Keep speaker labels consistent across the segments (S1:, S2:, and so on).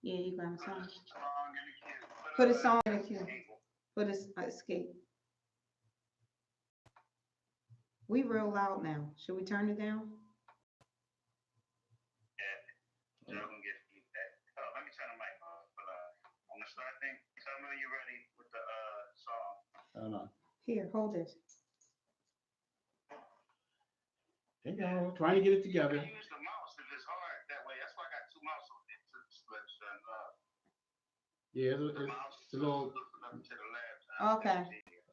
S1: Yeah, you got a song. Put a song in the queue. Put a escape. We real loud now. Should we turn it down?
S2: Yeah, y'all gonna get feedback. Oh, let me turn the mic off. But on the start thing, tell me when you're ready with the song.
S3: Hold on.
S1: Here, hold this.
S3: Hey y'all, trying to get it together.
S2: You can use the mouse if it's hard that way. That's why I got two mouse on it to split.
S3: Yeah,
S2: The mouse
S3: it's a little.
S2: up to the left.
S1: Okay.
S3: All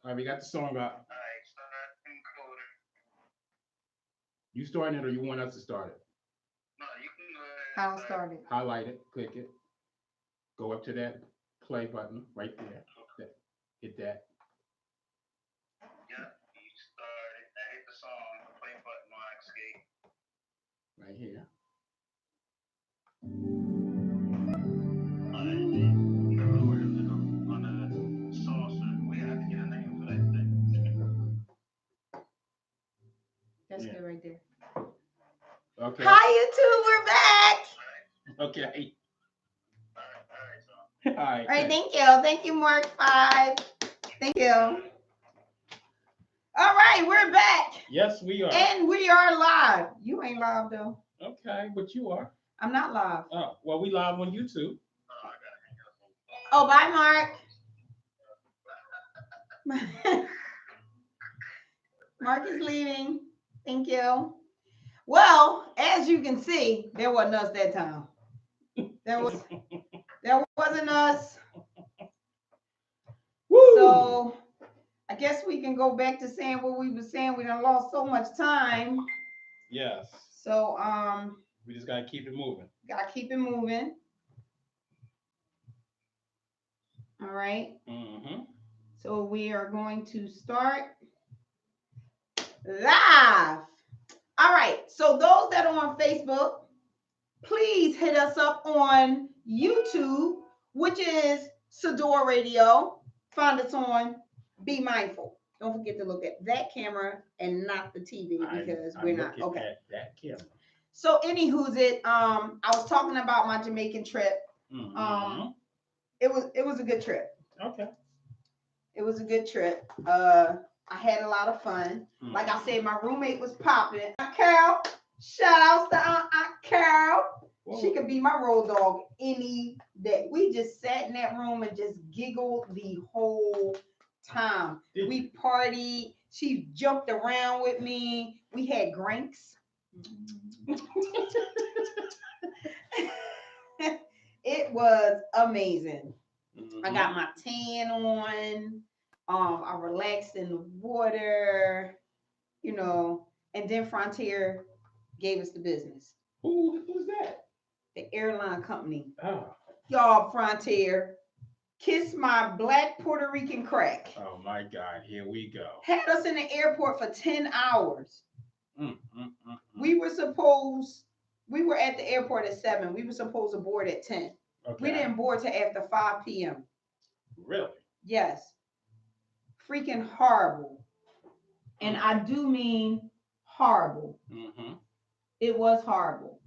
S3: right, we got the song up.
S2: All right, start encoder.
S3: You starting it or you want us to start it?
S2: No, you can go ahead.
S1: I'll start it.
S3: Highlight it, click it, go up to that play button right there. Hit that.
S2: Yeah, you started. I hit the song, the play button on escape.
S3: Right here.
S2: On the saucer, we have to get a name for that thing.
S1: That's good right there.
S3: Okay.
S1: Hi, YouTube. We're back.
S3: Okay.
S2: All right,
S3: All right.
S1: All right, thank you. Thank you, Mark 5. Thank you. All right, we're back.
S3: Yes, we are.
S1: And we are live. You ain't live, though.
S3: Okay, but you are.
S1: I'm not live.
S3: Oh, well, we live on YouTube.
S1: Oh, bye, Mark. Mark is leaving. Thank you. Well, as you can see, there wasn't us that time. There wasn't us.
S3: Woo!
S1: So I guess we can go back to saying what we were saying. We done lost so much time.
S3: Yes.
S1: So
S3: We just gotta keep it moving.
S1: gotta keep it moving. All right.
S3: Mm-hmm.
S1: So we are going to start live. All right. So those that are on Facebook, please hit us up on YouTube, which is Sador Radio. Find us on Be Mindful. Don't forget to look at that camera and not the TV because we're not okay.
S3: At that camera.
S1: So anywho's it, I was talking about my Jamaican trip.
S3: Mm-hmm.
S1: It was a good trip.
S3: Okay.
S1: It was a good trip. I had a lot of fun.
S3: Mm-hmm.
S1: Like I said, my roommate was popping. Aunt Carol, shout out to Aunt Carol.
S3: Whoa.
S1: She could be my road dog any day. We just sat in that room and just giggled the whole time. We partied. She jumped around with me. We had drinks. It was amazing.
S3: Mm-hmm.
S1: I got my tan on. I relaxed in the water, and then Frontier gave us the business.
S3: Who's that?
S1: The airline company.
S3: Oh.
S1: Y'all, Frontier, kiss my black Puerto Rican crack.
S3: Oh my God, here we go.
S1: Had us in the airport for 10 hours. We were at the airport at 7. We were supposed to board at 10.
S3: Okay.
S1: We didn't board till after 5 p.m.
S3: Really?
S1: Yes. Freaking horrible. And I do mean horrible.
S3: Mm-hmm.
S1: It was horrible.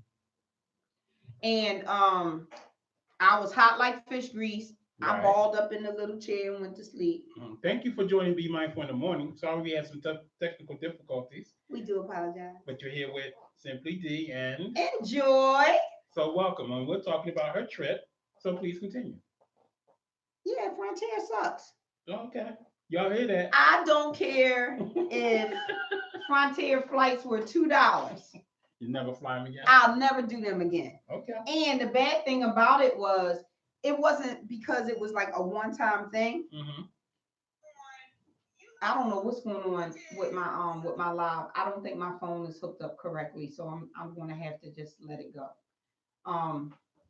S1: And I was hot like fish grease.
S3: Right.
S1: I balled up in the little chair and went to sleep.
S3: Thank you for joining Be Mindful in the morning. Sorry we had some technical difficulties.
S1: We do apologize.
S3: But you're here with Simply D and
S1: Enjoy.
S3: So welcome. And we're talking about her trip. So please continue.
S1: Yeah, Frontier sucks.
S3: Okay. Y'all hear that?
S1: I don't care if Frontier flights were $2.
S3: You never fly them again?
S1: I'll never do them again.
S3: Okay.
S1: And the bad thing about it was, it wasn't because it was like a one-time thing.
S3: Mm-hmm.
S1: I don't know what's going on with my live. I don't think my phone is hooked up correctly, so I'm gonna have to just let it go.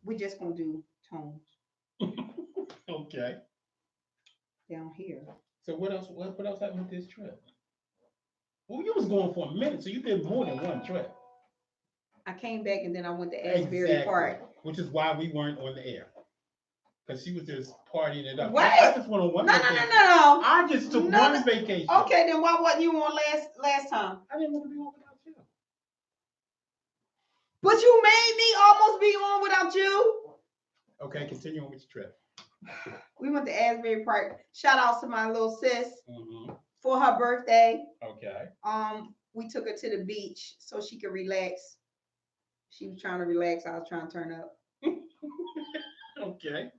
S1: We're just gonna do tones.
S3: Okay.
S1: Down here.
S3: So what else happened with this trip? Well, you was going for a minute, so you did more than one trip.
S1: I came back and then I went to Asbury Park.
S3: Which is why we weren't on the air. Because she was just partying it up.
S1: What?
S3: I just went on one vacation.
S1: No.
S3: I just took one vacation.
S1: Okay, then why wasn't you on last time?
S3: I didn't want to be on without you.
S1: But you made me almost be on without you.
S3: Okay, continue on with your trip.
S1: We went to Asbury Park. Shout out to my little sis
S3: Mm-hmm.
S1: for her birthday.
S3: Okay.
S1: We took her to the beach so she could relax. She was trying to relax. I was trying to turn up.
S3: Okay.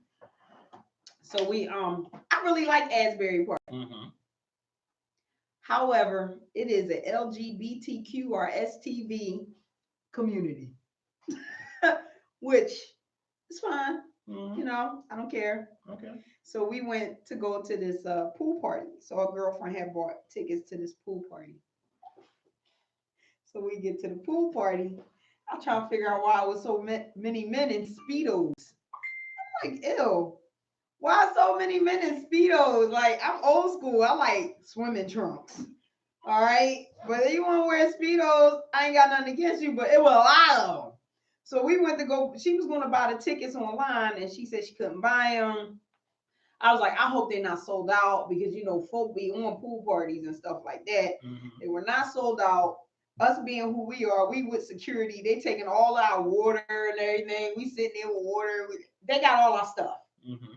S1: So I really like Asbury Park.
S3: Mm-hmm.
S1: However, it is an LGBTQ or STV community, which is fine.
S3: Mm-hmm.
S1: You know, I don't care.
S3: Okay.
S1: So we went to go to this pool party. So a girlfriend had bought tickets to this pool party. So we get to the pool party. I'm trying to figure out why it was so many men in Speedos. I'm like, ew. Why so many men in Speedos? Like, I'm old school. I like swimming trunks. All right. But if you want to wear Speedos, I ain't got nothing against you, but it was a lot of them. So we went to go, she was going to buy the tickets online and she said she couldn't buy them. I was like, I hope they're not sold out because, you know, folk be on pool parties and stuff like that.
S3: Mm-hmm.
S1: They were not sold out. Us being who we are, we with security. They taking all our water and everything. We sitting there with water. They got all our stuff.
S3: Mm-hmm.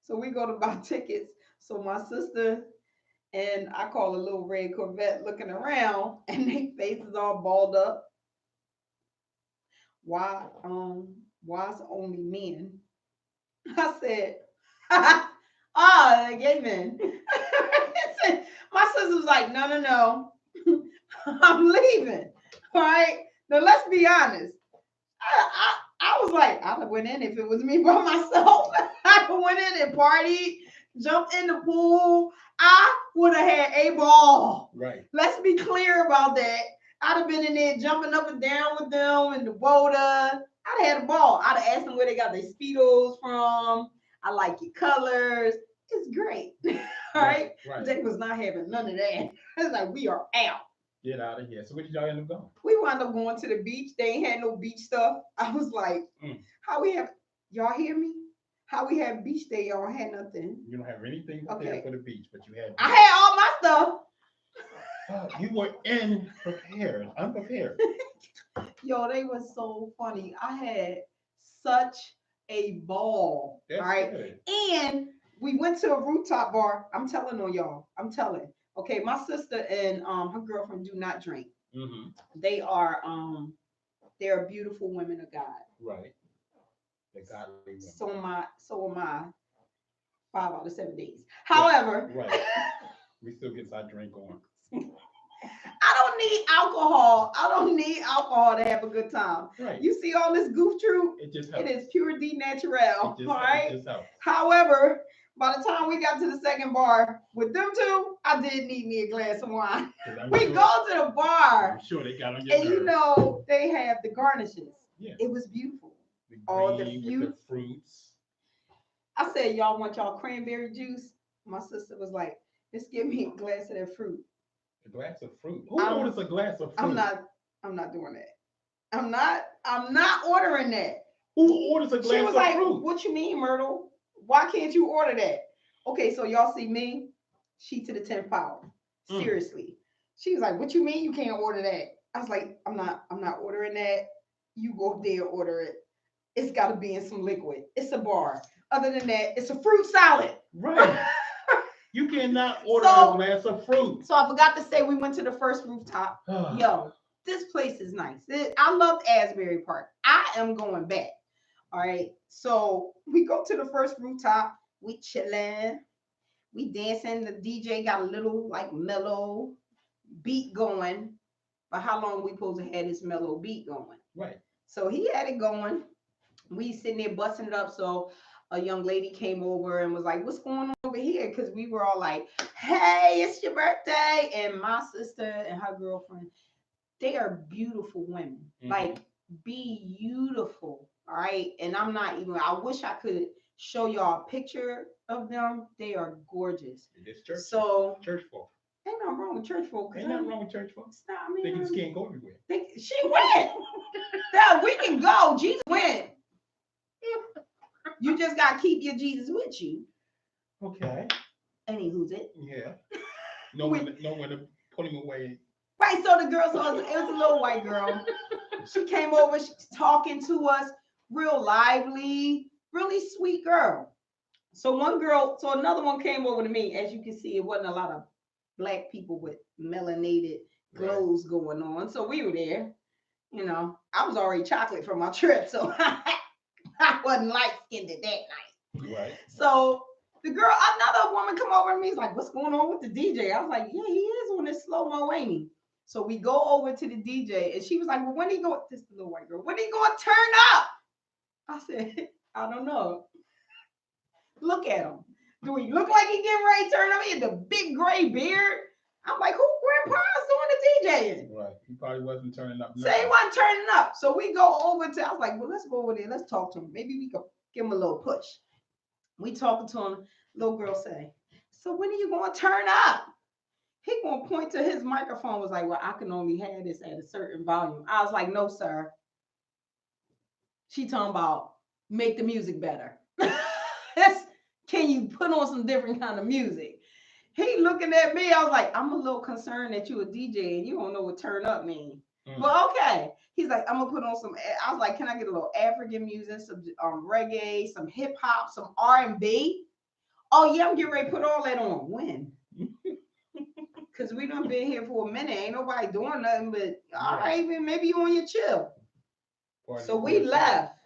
S1: So we go to buy tickets. So my sister and I call a little red Corvette looking around and their faces all balled up. Why's only men? I said, gay men. My sister was like, no, I'm leaving. All right. Now let's be honest. I was like, I would have went in if it was me by myself. I went in and partied, jumped in the pool. I would have had a ball.
S3: Right.
S1: Let's be clear about that. I'd have been in there jumping up and down with them in the water. I'd have had a ball. I'd have asked them where they got their Speedos from. I like your colors. It's great. All right.
S3: Right.
S1: They was not having none of that. It's like, we are out.
S3: Get out of here. So where did y'all end up going?
S1: We wound up going to the beach. They ain't had no beach stuff. I was like, how we have, y'all hear me? How we have beach day, y'all had nothing.
S3: You don't have anything prepared for the beach, but you had.
S1: I had all my stuff.
S3: You were unprepared.
S1: Yo, they were so funny. I had such a ball.
S3: That's
S1: all right.
S3: Good.
S1: And we went to a rooftop bar. I'm telling on y'all. I'm telling. Okay, my sister and her girlfriend do not drink.
S3: Mm-hmm.
S1: They're beautiful women of God.
S3: Right. They're godly women.
S1: So am I 5 out of 7 days. However,
S3: right. We still get our drink on.
S1: I don't need alcohol. I don't need alcohol to have a good time.
S3: Right.
S1: You see all this goof troop?
S3: It just helps.
S1: It is pure D natural.
S3: All
S1: right.
S3: It just helps.
S1: However, by the time we got to the second bar with them two, I did need me a glass of wine. We go to the bar.
S3: I'm sure they got on your
S1: and
S3: nerves.
S1: You know they have the garnishes.
S3: Yeah.
S1: It was beautiful.
S3: All the fruits.
S1: I said, y'all want y'all cranberry juice? My sister was like, just give me a glass of that fruit.
S3: A glass of fruit? Who orders a glass of fruit?
S1: I'm not doing that. I'm not ordering that.
S3: Who orders a glass of fruit? She was like,
S1: what you mean, Myrtle? Why can't you order that? Okay, so y'all see me, she to the 10th power. Seriously. She was like, what you mean you can't order that? I was like, I'm not ordering that. You go up there and order it. It's got to be in some liquid. It's a bar. Other than that, it's a fruit salad.
S3: Right. You cannot order a glass of fruit.
S1: So I forgot to say we went to the first rooftop. Yo, this place is nice. I loved Asbury Park. I am going back. All right. So we go to the first rooftop. We chilling. We dancing. The DJ got a little like mellow beat going. But how long we supposed to have this mellow beat going?
S3: Right.
S1: So he had it going. We sitting there busting it up. So a young lady came over and was like, what's going on over here? Because we were all like, hey, it's your birthday. And my sister and her girlfriend, they are beautiful women. Mm-hmm. Like, beautiful. All right. And I wish I could show y'all a picture of them. They are gorgeous.
S3: It is church.
S1: So,
S3: church folk.
S1: Ain't nothing wrong with church folk.
S3: Ain't nothing wrong with church folk. They just can't go everywhere.
S1: She went. That we can go. Jesus went. You just got to keep your Jesus with you.
S3: Okay.
S1: Anywho's it?
S3: Yeah. No one to put him away.
S1: Right. So the girl, it was a little white girl. She came over. She's talking to us. real lively, really sweet girl. So another one came over to me. As you can see, it wasn't a lot of black people with melanated glows going on. So we were there. You know, I was already chocolate from my trip, so I wasn't light skinned that night.
S3: Right.
S1: So another woman come over to me, is like, "What's going on with the DJ?" I was like, "Yeah, he is on this slow mo, ain't he?" So we go over to the DJ, and she was like, "Well, when he go?" This little white girl, "When he going to turn up?" I said, "I don't know. Look at him. Do he look like he getting ready to turn up? He had the big gray beard." I'm like, "Who grandpa's doing the DJing?"
S3: Right. He probably wasn't turning up.
S1: Say he wasn't turning up. So we go over to, I was like, "Well, let's go over there. Let's talk to him. Maybe we could give him a little push." We talking to him. Little girl say, "So when are you going to turn up?" He going to point to his microphone. Was like, "Well, I can only have this at a certain volume." I was like, "No, sir." She talking about make the music better. Can you put on some different kind of music? He looking at me. I was like, "I'm a little concerned that you a DJ and you don't know what turn up means." But okay. He's like, "I'm gonna put on some." I was like, "Can I get a little African music, some reggae, some hip hop, some R&B?" "Oh yeah, I'm getting ready to put all that on." When? Because we done been here for a minute. Ain't nobody doing nothing but, all right, maybe you on your chill. So we left.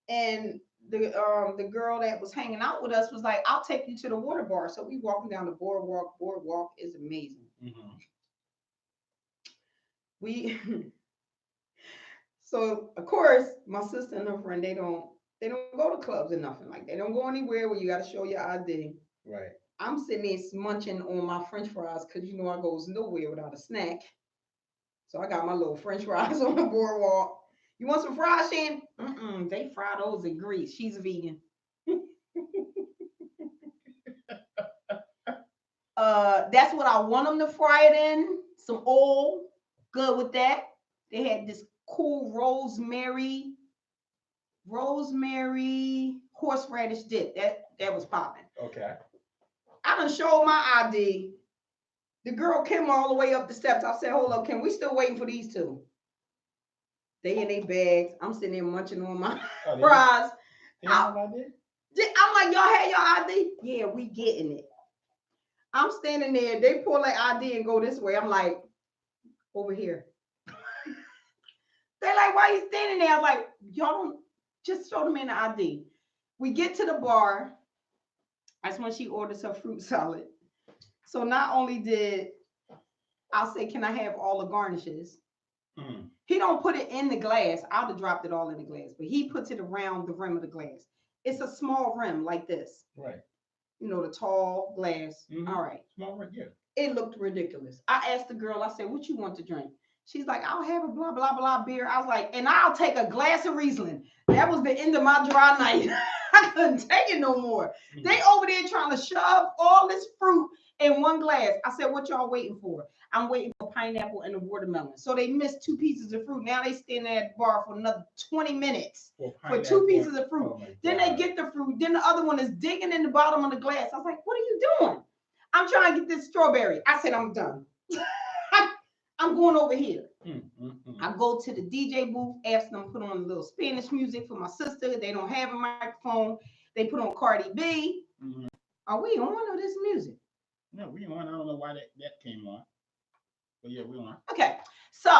S1: And the girl that was hanging out with us was like, "I'll take you to the water bar." So we walking down the boardwalk. Boardwalk is amazing. We so of course my sister and her friend, they don't go to clubs or nothing. Like, they don't go anywhere where you got to show your ID.
S3: Right.
S1: I'm sitting there munching on my French fries because you know I goes nowhere without a snack. So I got my little French fries on the boardwalk. "You want some fries, Shan?" They fry those in grease. She's a vegan. That's what I want them to fry it in. Some oil. Good with that. They had this cool rosemary horseradish dip. That was popping.
S3: Okay.
S1: I done showed my ID. The girl came all the way up the steps. I said, "Hold up, Kim, we still waiting for these two." They in their bags. I'm sitting there munching on my fries. I'm like, "Y'all had your ID?" "Yeah, we getting it." I'm standing there. They pull their ID and go this way. I'm like, "Over here." They're like, "Why you standing there?" I'm like, "Y'all don't just show them in the ID." We get to the bar. That's when she orders her fruit salad. So not only did I say, "Can I have all the garnishes?" He don't put it in the glass. I'd have dropped it all in the glass, but he puts it around the rim of the glass. It's a small rim like this.
S3: Right.
S1: You know, the tall glass. All right.
S3: Small rim, yeah.
S1: It looked ridiculous. I asked the girl, I said, "What you want to drink?" She's like, "I'll have a blah, blah, blah beer." I was like, "And I'll take a glass of Riesling." That was the end of my dry night. I couldn't take it no more. They over there trying to shove all this fruit in one glass. I said, "What y'all waiting for?" "I'm waiting for pineapple and a watermelon." So they missed 2 pieces of fruit. Now they standing at the bar for another 20 minutes for 2 pieces of fruit. Then they get the fruit. Then the other one is digging in the bottom of the glass. I was like, "What are you doing?" "I'm trying to get this strawberry." I said, "I'm done. I'm going over here." I go to the DJ booth, ask them to put on a little Spanish music for my sister. They don't have a microphone. They put on Cardi B. Are we on or this music?
S3: No, we on. I don't know why that came on. But yeah, we on.
S1: Okay. So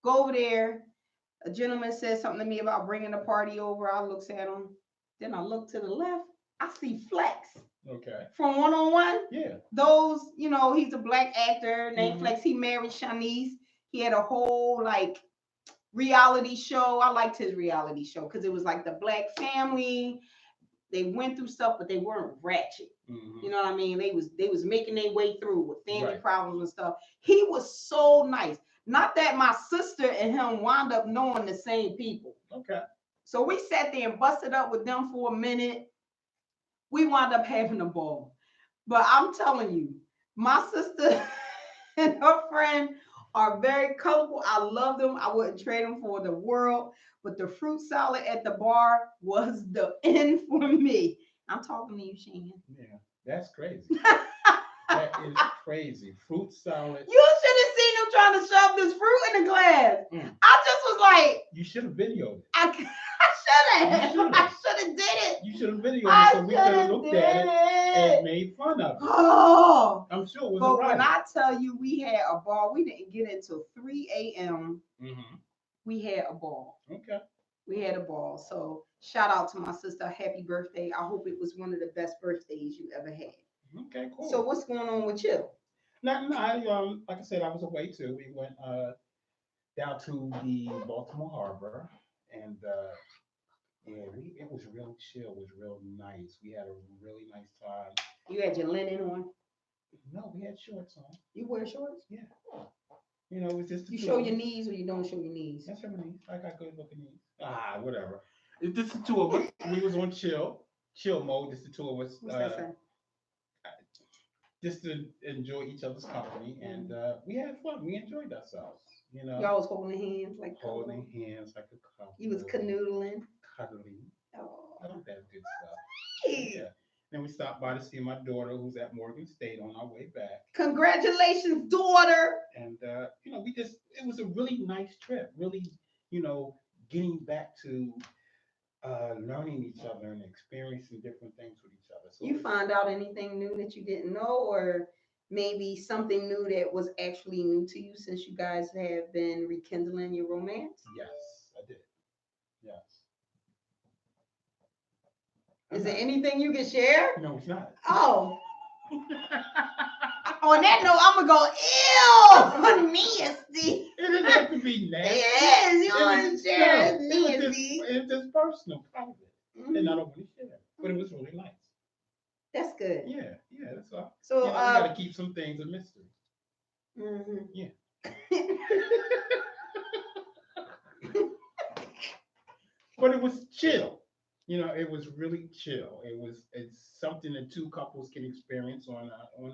S1: go over there. A gentleman says something to me about bringing the party over. I looks at him. Then I look to the left. I see Flex.
S3: Okay.
S1: From One on One.
S3: Yeah.
S1: Those, you know, he's a black actor named Flex. He married Shanice. He had a whole like reality show. I liked his reality show because it was like the black family. They went through stuff, but they weren't ratchet. You know what I mean? They was making their way through with family problems and stuff. He was so nice. Not that my sister and him wound up knowing the same people.
S3: Okay.
S1: So we sat there and busted up with them for a minute. We wound up having a ball. But I'm telling you, my sister and her friend are very colorful. I love them. I wouldn't trade them for the world. But the fruit salad at the bar was the end for me. I'm talking to you, Shan.
S3: Yeah, that's crazy. That is crazy. Fruit salad.
S1: You should have seen them was trying to shove this fruit in the glass.
S3: Mm.
S1: I just was like,
S3: You should have videoed it.
S1: I should have.
S3: You should've.
S1: I should have did it.
S3: You should have videoed
S1: I
S3: it so we could have
S1: shoulda
S3: looked
S1: did
S3: at it and
S1: it.
S3: made fun of it.
S1: Oh.
S3: I'm sure it was
S1: But
S3: a
S1: when
S3: riot.
S1: I tell you we had a ball, we didn't get until 3 a.m.
S3: Mm-hmm.
S1: We had a ball.
S3: Okay.
S1: We had a ball. So shout out to my sister. Happy birthday. I hope it was one of the best birthdays you ever had.
S3: Okay, cool.
S1: So what's going on with you?
S3: Nothing. Like I said, I was away too. We went down to the Baltimore Harbor, and yeah, it was real chill. It was real nice. We had a really nice time.
S1: You had your linen on.
S3: No, we had shorts on.
S1: You wear shorts?
S3: Yeah. You know, it was just the
S1: You
S3: two
S1: show
S3: of
S1: your
S3: us.
S1: knees or you don't show your knees?
S3: That's your knees. I got good looking knees. Whatever. It's just the two of us. We was on chill mode. Just the two of us.
S1: What's that say?
S3: Just to enjoy each other's company, and we had fun. We enjoyed ourselves. You know,
S1: Y'all was holding hands like
S3: holding hands like a couple.
S1: You was canoodling.
S3: Cuddling.
S1: Oh.
S3: All that good stuff.
S1: Hey.
S3: Yeah. Then we stopped by to see my daughter, who's at Morgan State, on our way back.
S1: Congratulations, daughter.
S3: And you know, it was a really nice trip. Really, you know, getting back to learning each other and experiencing different things with each other. So
S1: You find out anything new that you didn't know, or maybe something new that was actually new to you since you guys have been rekindling your romance?
S3: Yes, I did. Yes.
S1: Is there anything you can share?
S3: No, it's not.
S1: Oh. On that note, I'm gonna go, ew, nasty.
S3: It doesn't have to be nasty.
S1: It is. You want to share
S3: No,
S1: it's nasty.
S3: It's just personal, private.
S1: Mhm.
S3: And I don't want to share. But it was really nice.
S1: That's good.
S3: Yeah, that's all.
S1: So,
S3: You know, we gotta keep some things a mystery.
S1: mhm.
S3: Yeah. But it was chill. You know, it was really chill. It's something that two couples can experience on the down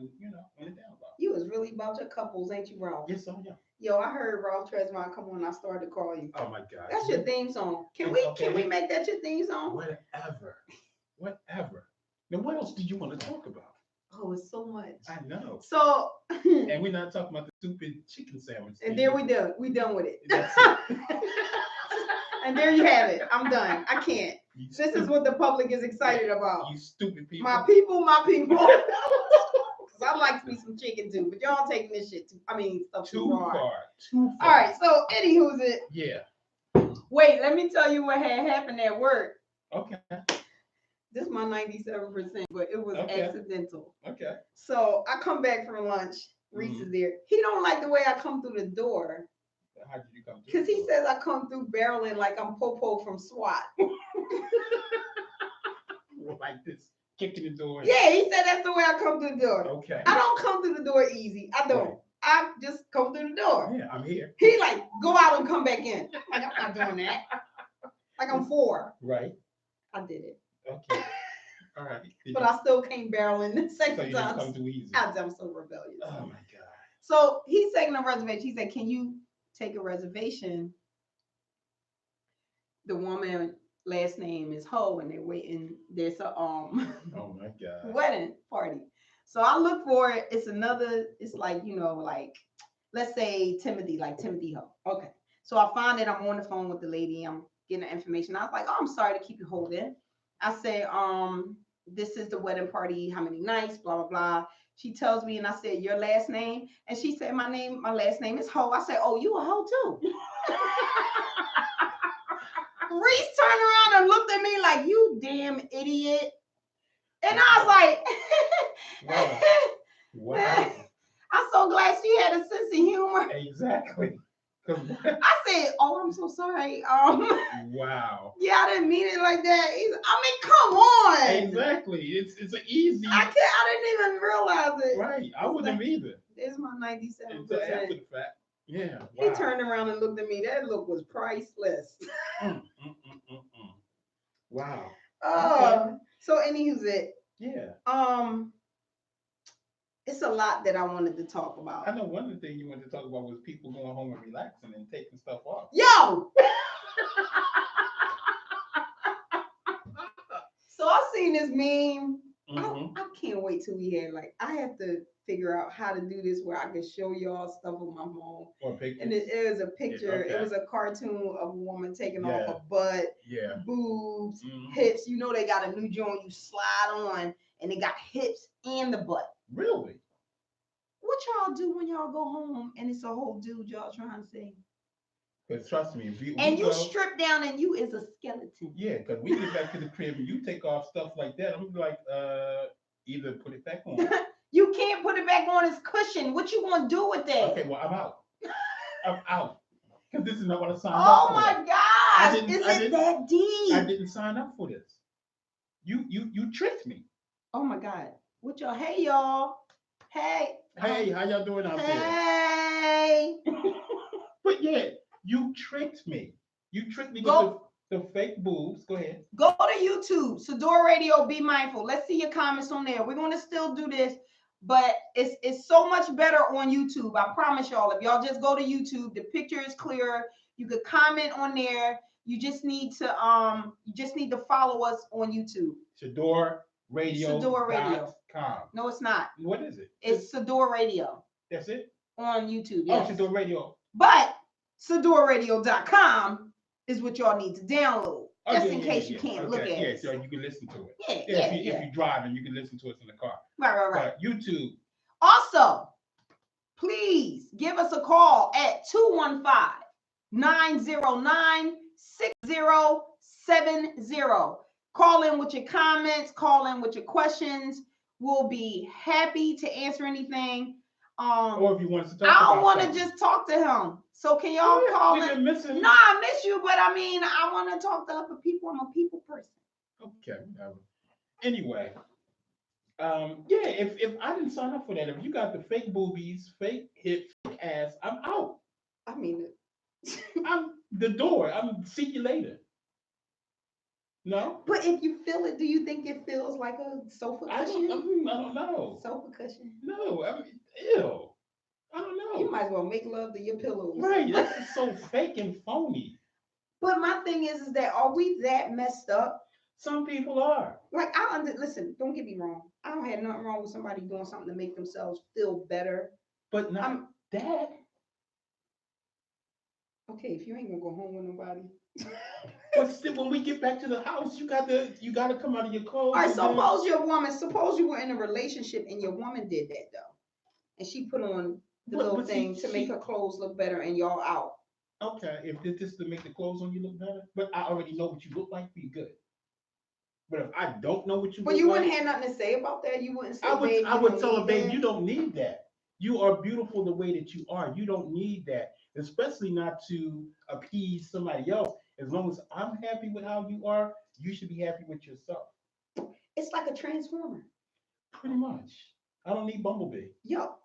S3: low.
S1: You was really about your couples, ain't you, Ralph?
S3: Yes, I am.
S1: Yo, I heard Ralph Tresvant come on. I started to call you.
S3: Oh my God.
S1: That's your theme song. Can we make that your theme song?
S3: Whatever. Now, what else do you want to talk about?
S1: Oh, it's so much.
S3: I know.
S1: So,
S3: and we're not talking about the stupid chicken sandwich.
S1: And there we done. We done with it.
S3: That's it.
S1: And there you have it. I'm done. I can't. This is what the public is excited about.
S3: You stupid people.
S1: My people. Cause I like me some chicken too, but y'all taking this shit stuff
S3: too far.
S1: All right. So, anywho's it?
S3: Yeah.
S1: Wait, let me tell you what had happened at work.
S3: Okay.
S1: This is my 97%, but it was accidental.
S3: Okay.
S1: So I come back from lunch. Reese is there. He don't like the way I come through the door.
S3: How did you come through?
S1: Because he says I come through barreling like I'm Popo from SWAT.
S3: Like this, kicking the door.
S1: Yeah, he said that's the way I come through the door.
S3: Okay.
S1: I don't come through the door easy. I don't.
S3: Right.
S1: I just come through the door.
S3: Yeah, I'm here.
S1: He like, go out and come back in. Like, I'm not doing that. Like I'm 4.
S3: Right.
S1: I did it.
S3: Okay. All right.
S1: But I still came barreling the
S3: so
S1: second
S3: you didn't
S1: time.
S3: come too easy.
S1: I'm so rebellious.
S3: Oh my God.
S1: So he's taking a reservation. He said, can you take a reservation? The woman last name is Ho, and they're waiting. There's a
S3: Oh my God.
S1: wedding party. So I look for it. It's like, like, let's say Timothy Ho. Okay. So I find it. I'm on the phone with the lady. I'm getting the information. I was like, oh, I'm sorry to keep you holding. I say, this is the wedding party. How many nights? Blah, blah, blah. She tells me, and I said, your last name? And she said, my last name is Ho. I said, oh, you a Ho too. Reese turned around and looked at me like, you damn idiot. And I was like,
S3: Wow.
S1: I'm so glad she had a sense of humor.
S3: Exactly.
S1: I said, oh, I'm so sorry.
S3: Wow.
S1: Yeah, I didn't mean it like that. Come on.
S3: Exactly. It's an easy.
S1: I didn't even realize it.
S3: Right. I wouldn't have either.
S1: There's my 97%.
S3: Until after the fact. Yeah. Wow.
S1: He turned around and looked at me. That look was priceless.
S3: Wow.
S1: Okay. So anywho's it?
S3: Yeah.
S1: It's a lot that I wanted to talk about.
S3: I know one of the things you wanted to talk about was people going home and relaxing and taking stuff off.
S1: Yo! So I seen this meme I can't wait till we have like I have to figure out how to do this where I can show y'all stuff on my phone.
S3: Or pictures.
S1: And it was a picture.
S3: Okay.
S1: It was a cartoon of a woman taking off
S3: Yeah.
S1: a butt,
S3: Yeah.
S1: boobs,
S3: Mhm.
S1: hips. You know they got a new joint you slide on, and they got hips and the butt.
S3: Really?
S1: What y'all do when y'all go home and it's a whole dude y'all trying to see?
S3: Because trust me, if
S1: And
S3: we
S1: you
S3: go,
S1: strip down and you is a skeleton.
S3: yeah, because we get back to the crib and you take off stuff like that, I'm like, either put it back on.
S1: You can't put it back on its cushion. What you gonna do with that?
S3: Okay, well, I'm out. I'm out. Because this is not what I signed up
S1: Oh
S3: for.
S1: my gosh! Is
S3: I
S1: it
S3: didn't-
S1: that deep?
S3: I didn't sign up for this. You tricked me.
S1: Oh my God! What y'all? Hey y'all! Hey!
S3: Hey, how y'all doing out there?
S1: Hey!
S3: But yeah, you tricked me. You tricked me with
S1: Go
S3: the fake boobs. Go ahead.
S1: go to YouTube, Sador Radio. Be mindful. Let's see your comments on there. We're gonna still do this, but it's so much better on YouTube. I promise y'all. If y'all just go to YouTube, the picture is clearer. You could comment on there. You just need to follow us on YouTube.
S3: SadorRadio.com.
S1: No, it's not.
S3: What is it?
S1: It's Sador Radio
S3: That's it?
S1: on YouTube.
S3: Oh,
S1: Yes.
S3: Sador Radio.
S1: But SadorRadio.com is what y'all need to download. Just in case you can't look at it.
S3: Yeah, so you can listen to it.
S1: Yeah.
S3: If you're driving, you can listen to us in the car.
S1: Right.
S3: But YouTube.
S1: Also, please give us a call at 215-909-6070. Call in with your comments, call in with your questions. We'll be happy to answer anything.
S3: Or if you want to talk
S1: I don't
S3: about
S1: want to
S3: something.
S1: just talk to him. So can y'all call in?
S3: Missing.
S1: No, I miss you, but I mean, I want to talk to other people. I'm a people person.
S3: Okay, whatever. Anyway, yeah, if I didn't sign up for that, if you got the fake boobies, fake hips, fake ass, I'm out.
S1: I mean,
S3: I'm the door. I'm see you later. No,
S1: but if you feel it, do you think it feels like a sofa
S3: I
S1: cushion?
S3: don't know.
S1: Sofa cushion.
S3: No, I mean, ew. I don't know.
S1: You might as well make love to your pillows.
S3: Right, this is so fake and phony.
S1: But my thing is that are we that messed up?
S3: Some people are.
S1: Like listen, don't get me wrong. I don't have nothing wrong with somebody doing something to make themselves feel better.
S3: But not that.
S1: Okay, if you ain't gonna go home with nobody.
S3: But still, when we get back to the house, you got to come out of your clothes.
S1: All right,
S3: and then-
S1: suppose you were in a relationship and your woman did that though. And she put on the little thing to make her clothes look better and y'all out.
S3: Okay, if it's just to make the clothes on you look better, but I already know what you look like, be good. But if I don't know what you look like.
S1: But you wouldn't have nothing to say about that. You wouldn't say,
S3: I would tell her, babe,
S1: that.
S3: you don't need that. You are beautiful the way that you are. You don't need that, especially not to appease somebody else. As long as I'm happy with how you are, you should be happy with yourself.
S1: It's like a transformer.
S3: Pretty much. I don't need Bumblebee.
S1: Yo,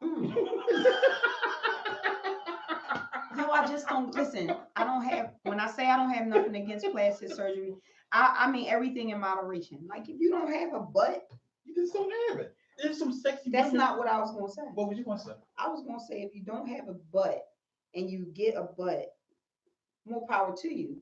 S1: Yo, I just don't listen. When I say I don't have nothing against plastic surgery, I mean everything in moderation. Like if you don't have a butt,
S3: you just don't have it. There's some sexy.
S1: That's
S3: women.
S1: not what I was gonna say.
S3: What was you gonna say?
S1: I was gonna say if you don't have a butt and you get a butt, more power to you,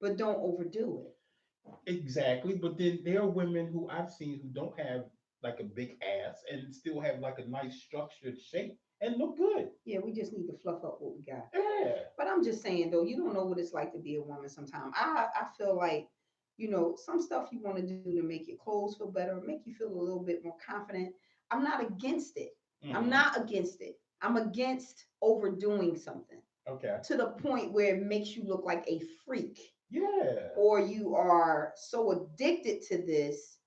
S1: but don't overdo it.
S3: Exactly, but then there are women who I've seen who don't have like a big ass and still have like a nice structured shape and look good.
S1: Yeah, we just need to fluff up what we got.
S3: Yeah.
S1: But I'm just saying though, you don't know what it's like to be a woman sometimes. I feel like, some stuff you want to do to make your clothes feel better, make you feel a little bit more confident. I'm not against it.
S3: Mm-hmm.
S1: I'm not against it. I'm against overdoing something.
S3: Okay.
S1: To the point where it makes you look like a freak.
S3: Yeah.
S1: Or you are so addicted to this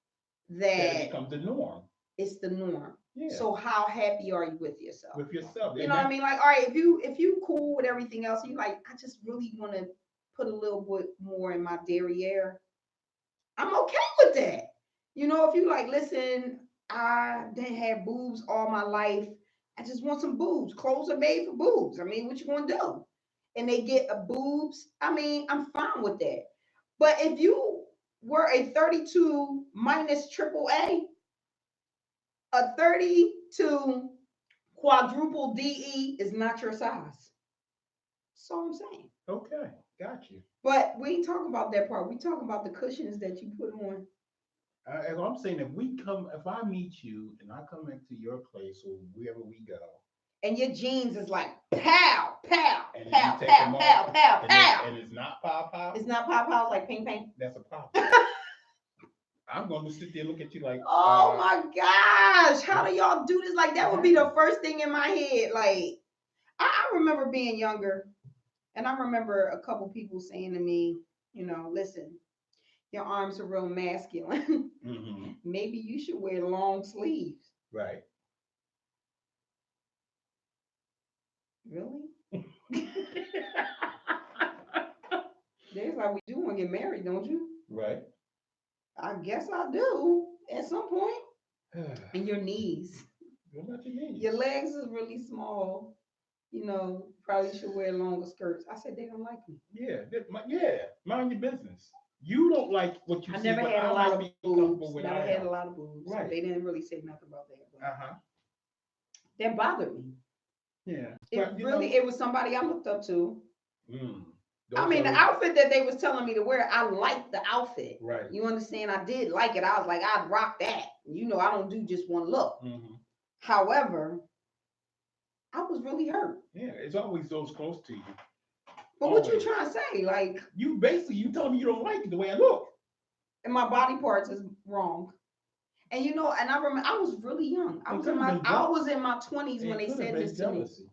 S1: that
S3: it becomes the norm.
S1: It's the norm.
S3: Yeah.
S1: So how happy are you with yourself?
S3: With yourself.
S1: You know what I mean? Like, all right, if you cool with everything else, you like, I just really want to put a little bit more in my derriere. I'm okay with that. If you like, listen, I didn't have boobs all my life. I just want some boobs. Clothes are made for boobs. I mean, what you gonna do? And they get a boobs. I mean, I'm fine with that. But if you were a 32 minus triple a 32 quadruple DE is not your size. That's all I'm saying.
S3: Okay, got you.
S1: But we ain't talking about that part. We talking about the cushions that you put on.
S3: I'm saying if I meet you and I come into your place or wherever we go,
S1: and your jeans is like pow, pow,
S3: and then
S1: pow,
S3: you take
S1: pow,
S3: them
S1: pow,
S3: off,
S1: pow,
S3: and
S1: pow.
S3: it's not pow pow,
S1: It's not pow, pow, like ping, ping.
S3: that's a problem. I'm going to sit there and look at you like,
S1: Oh my gosh, how do y'all do this? Like that would be the first thing in my head. Like I remember being younger, and I remember a couple people saying to me, listen, your arms are real masculine.
S3: mm-hmm.
S1: Maybe you should wear long sleeves.
S3: Right.
S1: Really? There's like we do want to get married, don't you?
S3: Right.
S1: I guess I do at some point. And your knees.
S3: What about your knees?
S1: Your legs is really small. Probably should wear longer skirts. I said they don't like me.
S3: Yeah. Mind your business. You don't like what you
S1: I
S3: see.
S1: never
S3: but
S1: had
S3: I
S1: a lot
S3: must
S1: of
S3: be comfortable
S1: boobs.
S3: with
S1: Never
S3: I
S1: had
S3: am.
S1: a lot of boobs.
S3: Right.
S1: So they didn't really say nothing about that.
S3: Uh-huh.
S1: That bothered me.
S3: Yeah.
S1: It was somebody I looked up to.
S3: Mm,
S1: I mean, the outfit that they was telling me to wear, I liked the outfit.
S3: Right.
S1: You understand? I did like it. I was like, I'd rock that. I don't do just one look.
S3: Mm-hmm.
S1: However, I was really hurt.
S3: Yeah, it's always those close to you.
S1: But
S3: always.
S1: What you trying to say? Like
S3: you told me you don't like the way I look.
S1: And my body parts is wrong. And and I remember I was really young. I was in my 20s when they said this jealousy. To me.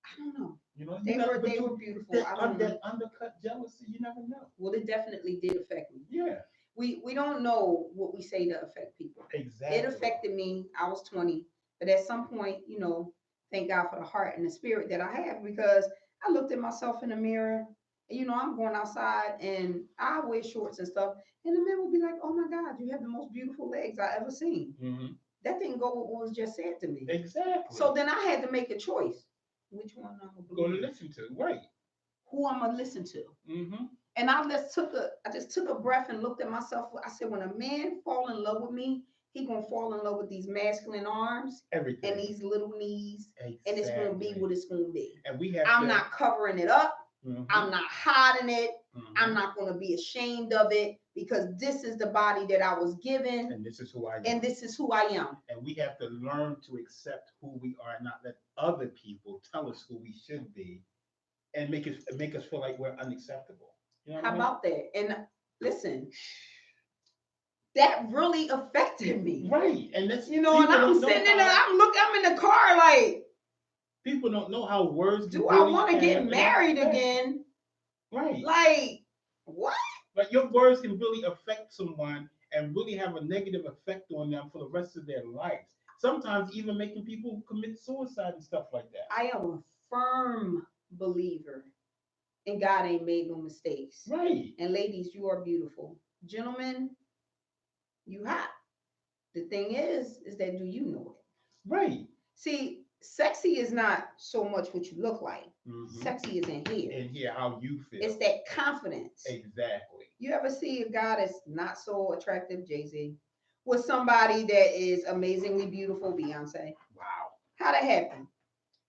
S1: I don't know. They were beautiful.
S3: That undercut jealousy, you never know.
S1: Well, it definitely did affect me.
S3: Yeah.
S1: We don't know what we say to affect people.
S3: Exactly.
S1: It affected me. I was 20, but at some point, thank God for the heart and the spirit that I have, because I looked at myself in the mirror. I'm going outside and I wear shorts and stuff, and the men will be like, "Oh my God, you have the most beautiful legs I ever seen."
S3: Mm-hmm.
S1: That didn't go with what was just said to me.
S3: Exactly.
S1: So then I had to make a choice. Which one I'm
S3: going to listen to? Right.
S1: Who I'm gonna listen to?
S3: Mm-hmm.
S1: And I just took a breath and looked at myself. I said, when a man fall in love with me, he gonna fall in love with these masculine arms,
S3: everything,
S1: and these little knees,
S3: exactly.
S1: And it's gonna be what it's gonna be.
S3: And
S1: I'm not covering it up.
S3: Mm-hmm.
S1: I'm not hiding it.
S3: Mm-hmm.
S1: I'm not gonna be ashamed of it, because this is the body that I was given,
S3: and this is who I am.
S1: And this is who I am.
S3: And we have to learn to accept who we are, not let other people tell us who we should be, and make us feel like we're unacceptable.
S1: How about that? And listen, that really affected me.
S3: Right. And that's
S1: and I'm sitting in I'm in the car like,
S3: people don't know how words
S1: do I want to get married again?
S3: Right.
S1: Like, what?
S3: Like, your words can really affect someone and really have a negative effect on them for the rest of their lives. Sometimes even making people commit suicide and stuff like that.
S1: I am a firm believer and God ain't made no mistakes.
S3: Right.
S1: And ladies, you are beautiful. Gentlemen, you hot. The thing is that, do you know it?
S3: Right.
S1: See, sexy is not so much what you look like.
S3: Mm-hmm.
S1: Sexy is in here.
S3: In here, how you feel.
S1: It's that confidence.
S3: Exactly.
S1: You ever see a guy that's not so attractive, Jay-Z, with somebody that is amazingly beautiful, Beyonce?
S3: Wow.
S1: How that happen?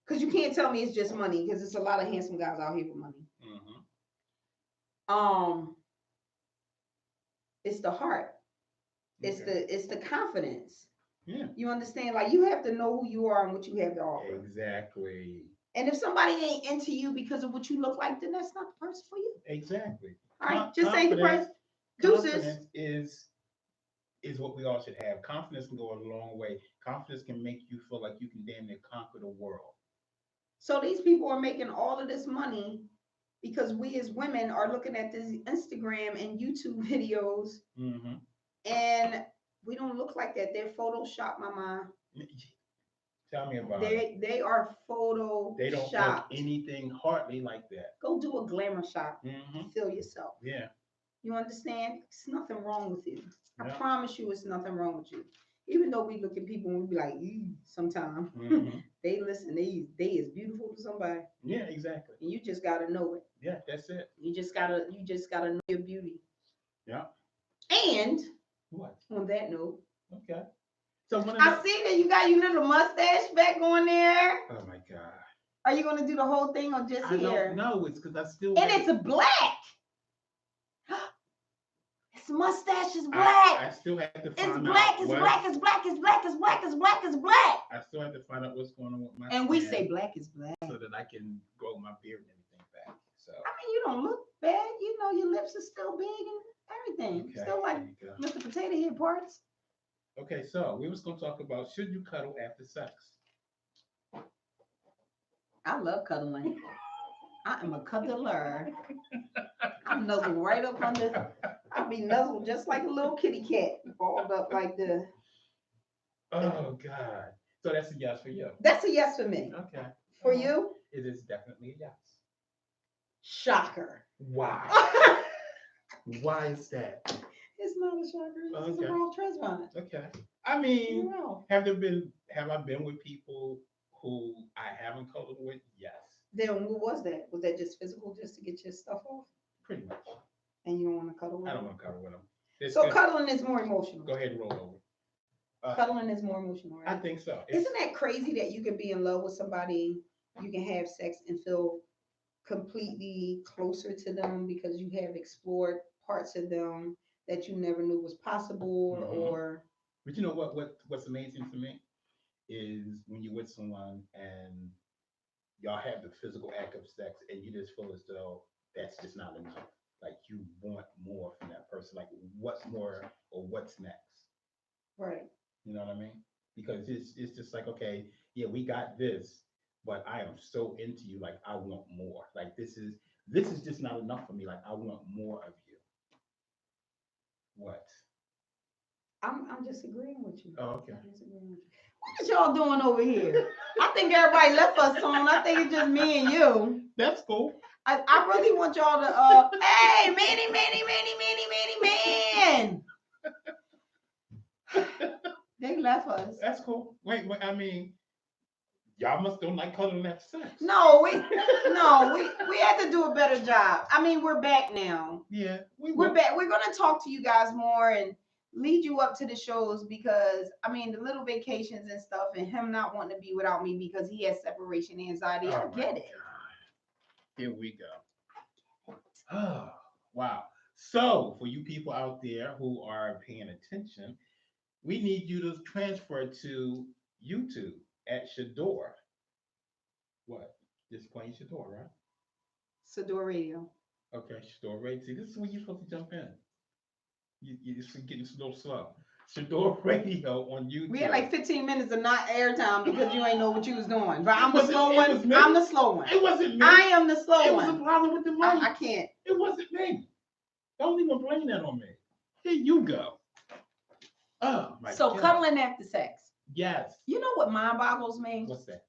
S1: Because you can't tell me it's just money, because there's a lot of handsome guys out here with money. Mm-hmm. It's the heart. It's the confidence.
S3: Yeah.
S1: You understand? Like, you have to know who you are and what you have to offer.
S3: Exactly.
S1: And if somebody ain't into you because of what you look like, then that's not the person for you.
S3: Exactly.
S1: All right, just say the price.
S3: Confidence is what we all should have. Confidence can go a long way. Confidence can make you feel like you can damn near conquer the world.
S1: So these people are making all of this money because we as women are looking at these Instagram and YouTube videos,
S3: mm-hmm.
S1: and we don't look like that. They're Photoshopped, mama.
S3: Tell me about
S1: it. They are Photoshopped.
S3: They don't look anything hardly like that.
S1: Go do a glamour shot.
S3: Mm-hmm.
S1: Feel yourself.
S3: Yeah.
S1: You understand? It's nothing wrong with you. I promise you, it's nothing wrong with you. Even though we look at people and we be like, sometimes
S3: mm-hmm.
S1: they listen. They is beautiful to somebody.
S3: Yeah, exactly.
S1: And you just gotta know it.
S3: Yeah, that's it.
S1: You just gotta know your beauty.
S3: Yeah.
S1: And
S3: what?
S1: On that note,
S3: okay. So
S1: I see that you got your little mustache back on there.
S3: Oh my God.
S1: Are you gonna do the whole thing or just here?
S3: No, it's because I still.
S1: And it's black. It's mustache is
S3: I
S1: black.
S3: still have to
S1: It's
S3: find
S1: black,
S3: out
S1: it's
S3: what.
S1: black, it's black, it's black, it's black, it's black, it's black.
S3: I still have to find out what's going on with my
S1: And we
S3: skin
S1: say black is black.
S3: so that I can grow my beard and everything back. So
S1: I mean, you don't look bad. You know, your lips are still big and everything.
S3: okay,
S1: Still like
S3: there you go.
S1: Mr. Potato Head parts.
S3: Okay, so we was gonna talk about should you cuddle after sex?
S1: I love cuddling. I am a cuddler. I'm nuzzled right up under. I'll be nuzzled just like a little kitty cat, balled up like the.
S3: Oh God. So that's a yes for you.
S1: That's a yes for me.
S3: Okay.
S1: For you,
S3: It is definitely a yes.
S1: shocker.
S3: Why? Why is that?
S1: It's not a shocker. It's
S3: Okay.
S1: a wrong transponder.
S3: Okay. I mean,
S1: No.
S3: have I been with people who I haven't cuddled with? Yes.
S1: Then what was that? Was that just physical, just to get your stuff off?
S3: Pretty much.
S1: And you don't want to cuddle with
S3: I don't
S1: them?
S3: want to cuddle with them. It's
S1: So
S3: good.
S1: cuddling is more emotional.
S3: Go ahead and roll over.
S1: Cuddling is more emotional,
S3: I
S1: right?
S3: think so.
S1: Isn't that crazy that you can be in love with somebody, you can have sex and feel completely closer to them because you have explored parts of them that you never knew was possible,
S3: Mhm.
S1: or
S3: But you know what's amazing for me is when you're with someone and y'all have the physical act of sex and you just feel as though that's just not enough. Like you want more from that person. Like what's more or what's next?
S1: right?
S3: You know what I mean? Because it's just like, okay, yeah, we got this, but I am so into you, like I want more. Like this is just not enough for me. Like I want more of you. What?
S1: I'm disagreeing with you.
S3: Oh, okay.
S1: I'm disagreeing with you. What is y'all doing over here? I think everybody left us soon. I think it's just me and you.
S3: That's cool.
S1: I really want y'all to hey, Manny, Manny, Manny, Manny, Manny, man. They left us.
S3: That's cool. Wait, I mean, y'all must don't like cuddling after sex.
S1: No, we had to do a better job. I mean, we're back now.
S3: Yeah,
S1: We're back. We're gonna talk to you guys more and lead you up to the shows because I mean the little vacations and stuff and him not wanting to be without me because he has separation anxiety. I get it.
S3: Here we go. Oh, wow. So for you people out there who are paying attention, we need you to transfer to YouTube at Shador. What? Just plain Shador, right?
S1: Sador Radio.
S3: Okay, Shador Radio. See, this is when you're supposed to jump in. You're just getting a little slow. Shador Radio on YouTube.
S1: We had like 15 minutes of not airtime because you ain't know what you was doing. But I'm the
S3: wasn't-
S1: slow
S3: it
S1: one.
S3: was me.
S1: I'm the slow one.
S3: It wasn't me.
S1: I am the slow
S3: It was a
S1: one.
S3: problem with the mic.
S1: I can't.
S3: It wasn't me. Don't even blame that on me. Here you go. Oh my
S1: So
S3: God.
S1: cuddling after sex.
S3: Yes.
S1: You know what mind boggles me?
S3: What's that?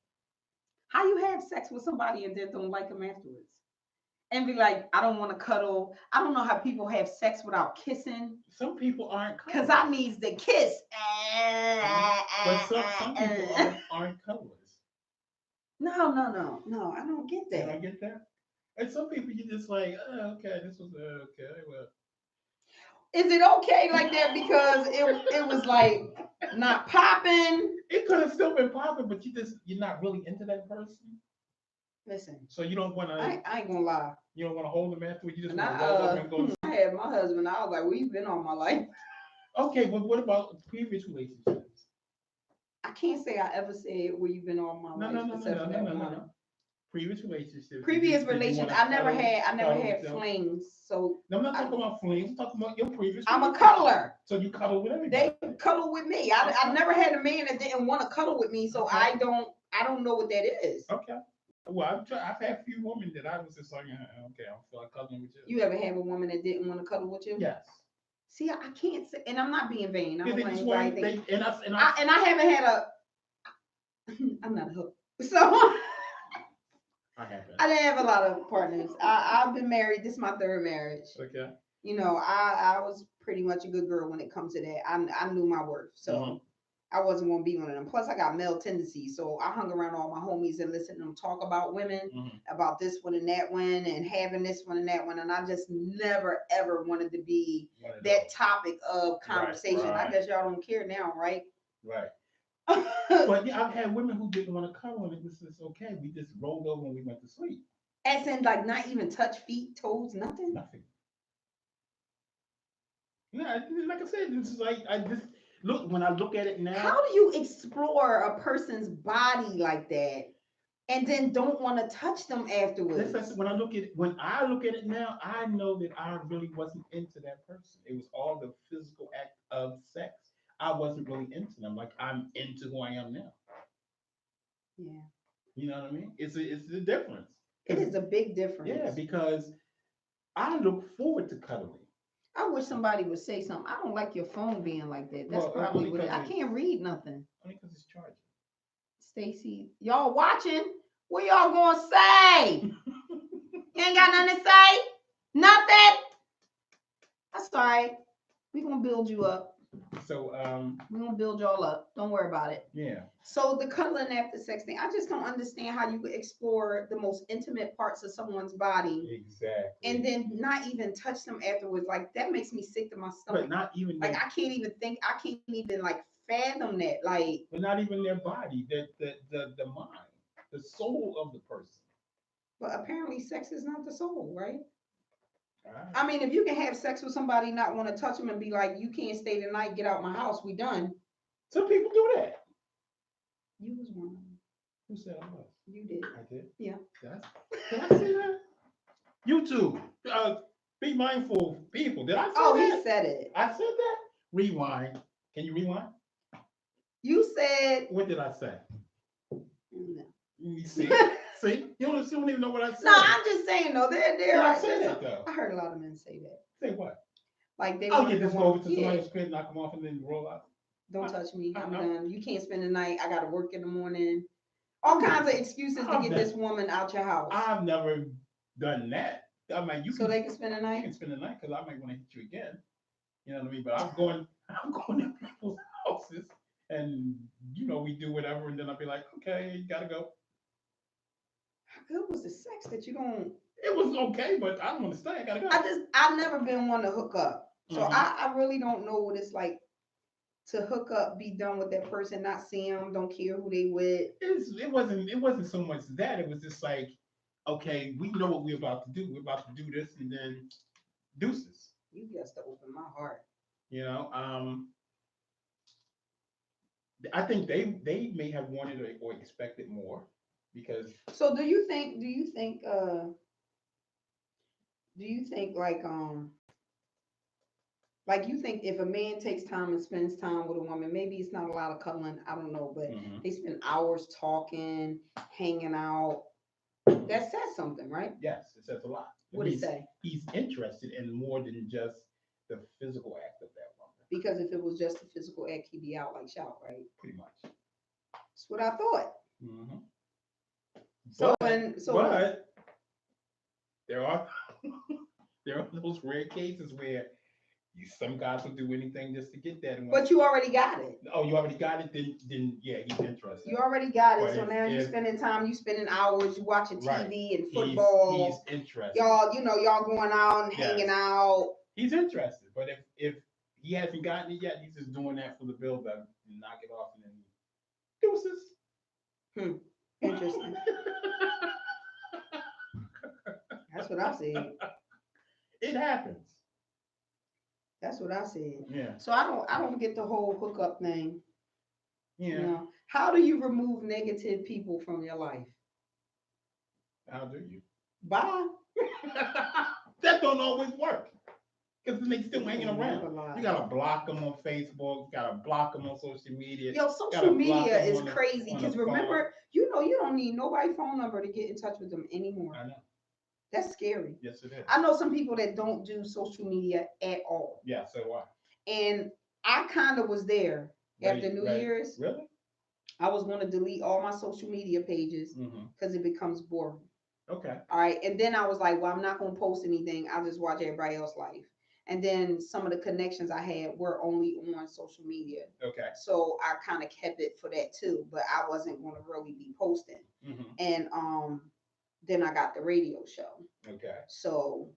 S1: How you have sex with somebody and then don't like them afterwards? And be like, I don't want to cuddle. I don't know how people have sex without kissing.
S3: Some people aren't
S1: Because
S3: cuddlers.
S1: I needs the kiss.
S3: But some people aren't cuddlers.
S1: No. I don't get
S3: You
S1: that.
S3: don't get that? And some people you just like, oh, okay, this was okay. Well,
S1: Is it okay like that because it was like not popping?
S3: it could have still been popping, but you're not really into that person.
S1: Listen,
S3: So you don't want to.
S1: I ain't gonna lie.
S3: You don't want to hold them afterwards. You just
S1: And
S3: want to roll over and go.
S1: I had my husband. I was like, we've been all my life.
S3: Okay, but what about previous relationships?
S1: I can't say I ever said where you've been all my life.
S3: No. Previous relationships.
S1: Previous
S3: did you
S1: relations,
S3: wanna
S1: I never
S3: cuddle
S1: had
S3: with them?
S1: flings. So
S3: No, I'm not talking about flings. I'm talking about your previous.
S1: I'm a
S3: relationship.
S1: cuddler.
S3: So you cuddle with everybody.
S1: They cuddle with me. I never had a man that didn't want to cuddle with me. So
S3: Okay.
S1: I don't know what that is.
S3: Okay. Well, I've had a few women that I was just like, okay, I feel like cuddling with you.
S1: You ever have a woman that didn't want to cuddle with you?
S3: Yes.
S1: See, I can't say, and I'm not being vain. I
S3: Yeah,
S1: don't
S3: they
S1: want
S3: just
S1: anybody
S3: want,
S1: to think.
S3: and
S1: I haven't had a. I'm not a hook. So
S3: I have that.
S1: I didn't have a lot of partners. I've been married. This is my third marriage.
S3: Okay.
S1: You know, I was pretty much a good girl when it comes to that. I knew my worth. So
S3: Mhm.
S1: I wasn't going to be one of them. Plus, I got male tendencies. So I hung around all my homies and listened to them talk about women,
S3: Mhm.
S1: about this one and that one, and having this one and that one. And I just never, ever wanted to be
S3: One of
S1: that
S3: those.
S1: topic of conversation. I
S3: right.
S1: guess y'all don't care now, right?
S3: Right. But yeah, I've had women who didn't want to cuddle, and it was just okay. We just rolled over and we went to sleep.
S1: As in, like, not even touch feet, toes, nothing.
S3: Nothing. Yeah, like I said, this is like I just look when I look at it
S1: How
S3: now.
S1: do you explore a person's body like that and then don't want to touch them afterwards?
S3: When I look at it now, I know that I really wasn't into that person. It was all the physical act of sex. I wasn't really into them like I'm into who I am now.
S1: Yeah.
S3: You know what I mean? It's the difference.
S1: It
S3: 'Cause-
S1: is a big
S3: yeah,
S1: difference.
S3: because I look forward to cuddling.
S1: I wish somebody would say something. I don't like your phone being like that. That's
S3: Well,
S1: probably
S3: only
S1: what it,
S3: because
S1: I can't read nothing.
S3: it's charging.
S1: Stacy, y'all watching? What y'all gonna say? You ain't got nothing to say? Nothing? That's all right. We gonna build you up.
S3: So
S1: We're gonna build y'all up. Don't worry about it.
S3: yeah.
S1: So the cuddling after sex thing, I just don't understand how you could explore the most intimate parts of someone's body
S3: Exactly.
S1: and then not even touch them afterwards. Like that makes me sick to my stomach.
S3: But not even
S1: Like
S3: their,
S1: I can't even think. I can't even like fathom that. Like,
S3: but not even their body, the mind, the soul of the person.
S1: but apparently sex is not the soul, right?
S3: All right.
S1: I mean, if you can have sex with somebody, not want to touch them, and be like, "You can't stay tonight. Get out my house. We done."
S3: Some people do that.
S1: You was one of them.
S3: Who said I was?
S1: You did.
S3: I did.
S1: Yeah.
S3: Did I say that? YouTube. Be mindful, people. Did I say
S1: Oh,
S3: that?
S1: he said it.
S3: I said that. Rewind. Can you rewind?
S1: You said.
S3: What did I say?
S1: No.
S3: You see? See? You don't even know what I said.
S1: No, I'm just saying though.
S3: Did I say that though?
S1: I heard a lot of men say that.
S3: Say what?
S1: Like they
S3: Oh,
S1: want
S3: yeah,
S1: to
S3: just go over to somebody's crib, knock them off, and then roll out.
S1: Don't touch me. I'm
S3: I-
S1: done. You can't spend the night. I got to work in the morning. All kinds of excuses to get this woman out your house.
S3: I've never done that. I mean,
S1: So they can spend the
S3: you
S1: night.
S3: can spend the night because I might want to hit you again. You know what I mean? But I'm going to people's houses, and we do whatever, and then I'll be like, okay, you gotta go.
S1: How good was the sex that you don't?
S3: It was okay, but I don't want to stay. I gotta go.
S1: I've never been one to hook up, so
S3: Mhm.
S1: I really don't know what it's like to hook up, be done with that person, not see them, don't care who they with.
S3: It wasn't so much that. It was just like, okay, we know what we're about to do. We're about to do this, and then deuces.
S1: You just to open my heart.
S3: You know, I think they may have wanted or expected more because
S1: So do you think? Like you think if a man takes time and spends time with a woman, maybe it's not a lot of cuddling, I don't know, but they spend hours talking, hanging out. That says something, right?
S3: yes, it says a lot.
S1: What did it say?
S3: He's interested in more than just the physical act of that woman.
S1: Because if it was just a physical act, he'd be out like shout, right?
S3: Pretty much.
S1: That's what I thought.
S3: Mm-hmm.
S1: So
S3: but there are there are those rare cases where some guys will do anything just to get that.
S1: But you already got it.
S3: Oh, you already got it. Then yeah, he's interested.
S1: You already got it.
S3: But
S1: So now you spending time. You spending hours. You watching TV
S3: right.
S1: and football.
S3: He's interested.
S1: Y'all going out and hanging out.
S3: He's interested, but if he hasn't gotten it yet, he's just doing that for the build up and knock it off and then deuces.
S1: Interesting. That's what I said.
S3: It happens.
S1: That's what I said.
S3: Yeah.
S1: So I don't get the whole hookup thing.
S3: Yeah.
S1: You know, how do you remove negative people from your life?
S3: How do you?
S1: Bye.
S3: That don't always work. Because then they still hanging around. You gotta block them on Facebook. You gotta block them on social media.
S1: Yo, social media is crazy. Because remember, you don't need nobody's phone number to get in touch with them anymore.
S3: I know.
S1: That's scary.
S3: Yes, it is.
S1: I know some people that don't do social media at all.
S3: Yeah, so do I.
S1: And I kind of was there after New Year's.
S3: Really?
S1: I was going to delete all my social media pages because it becomes boring.
S3: Okay.
S1: All right. And then I was like, well, I'm not going to post anything. I'll just watch everybody else's life. And then some of the connections I had were only on social media.
S3: Okay.
S1: So I kind of kept it for that too, but I wasn't going to really be posting. And then I got the radio show.
S3: Okay.
S1: So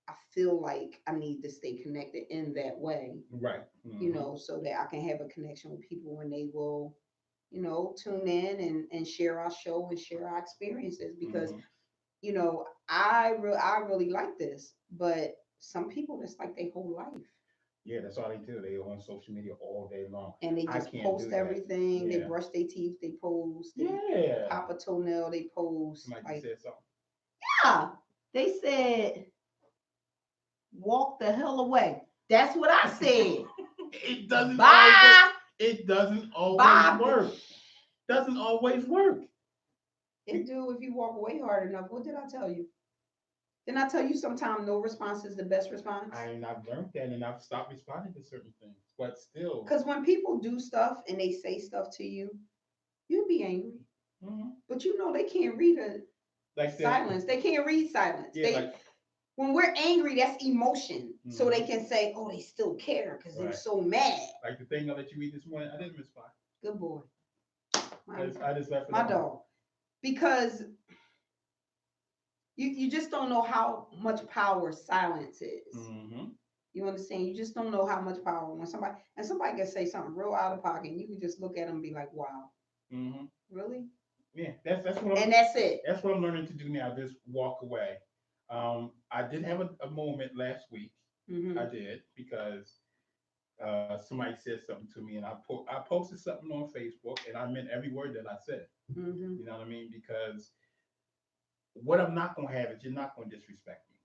S1: I feel like I need to stay connected in that way.
S3: Right.
S1: You know, so that I can have a connection with people when they will, tune in and share our show and share our experiences because, I really like this, but some people it's like their whole life.
S3: Yeah, that's all they do. They on social media all day long.
S1: And they
S3: I
S1: just
S3: can't do
S1: post
S3: that.
S1: everything. They
S3: Yeah.
S1: brush their teeth, they post. They
S3: Yeah.
S1: pop a toenail, they post.
S3: Somebody
S1: Like,
S3: just said something.
S1: yeah, they said, walk the hell away. That's what I said.
S3: It doesn't
S1: Bye.
S3: always. It doesn't always
S1: Bye.
S3: work. Doesn't always work.
S1: It do if you walk away hard enough. What did I tell you? Didn't I tell you sometimes no response is the best response?
S3: I've learned that, and I've stopped responding to certain things. But still,
S1: Because when people do stuff and they say stuff to you, you'll be angry.
S3: mhm.
S1: But you know they can't read a
S3: Like that.
S1: silence. They can't read silence.
S3: Yeah,
S1: They
S3: like
S1: when we're angry, that's emotion. So they
S3: Mhm.
S1: can say, oh, they still care because they're
S3: Right.
S1: so mad.
S3: like the thing I let you read this morning. I didn't respond.
S1: Good boy.
S3: I just left it
S1: My
S3: alone.
S1: dog. Because you just don't know how much power silence is.
S3: Mm-hmm.
S1: You understand? You just don't know how much power when somebody can say something real out of pocket, and you can just look at them and be like, wow,
S3: Mm-hmm.
S1: really?
S3: Yeah, that's what
S1: And that's it.
S3: that's what I'm learning to do now. Just walk away. I did have a moment last week.
S1: Mm-hmm.
S3: I did because somebody said something to me, and I posted something on Facebook, and I meant every word that I said.
S1: Mm-hmm.
S3: You know what I mean? Because what I'm not gonna have is you're not gonna disrespect me.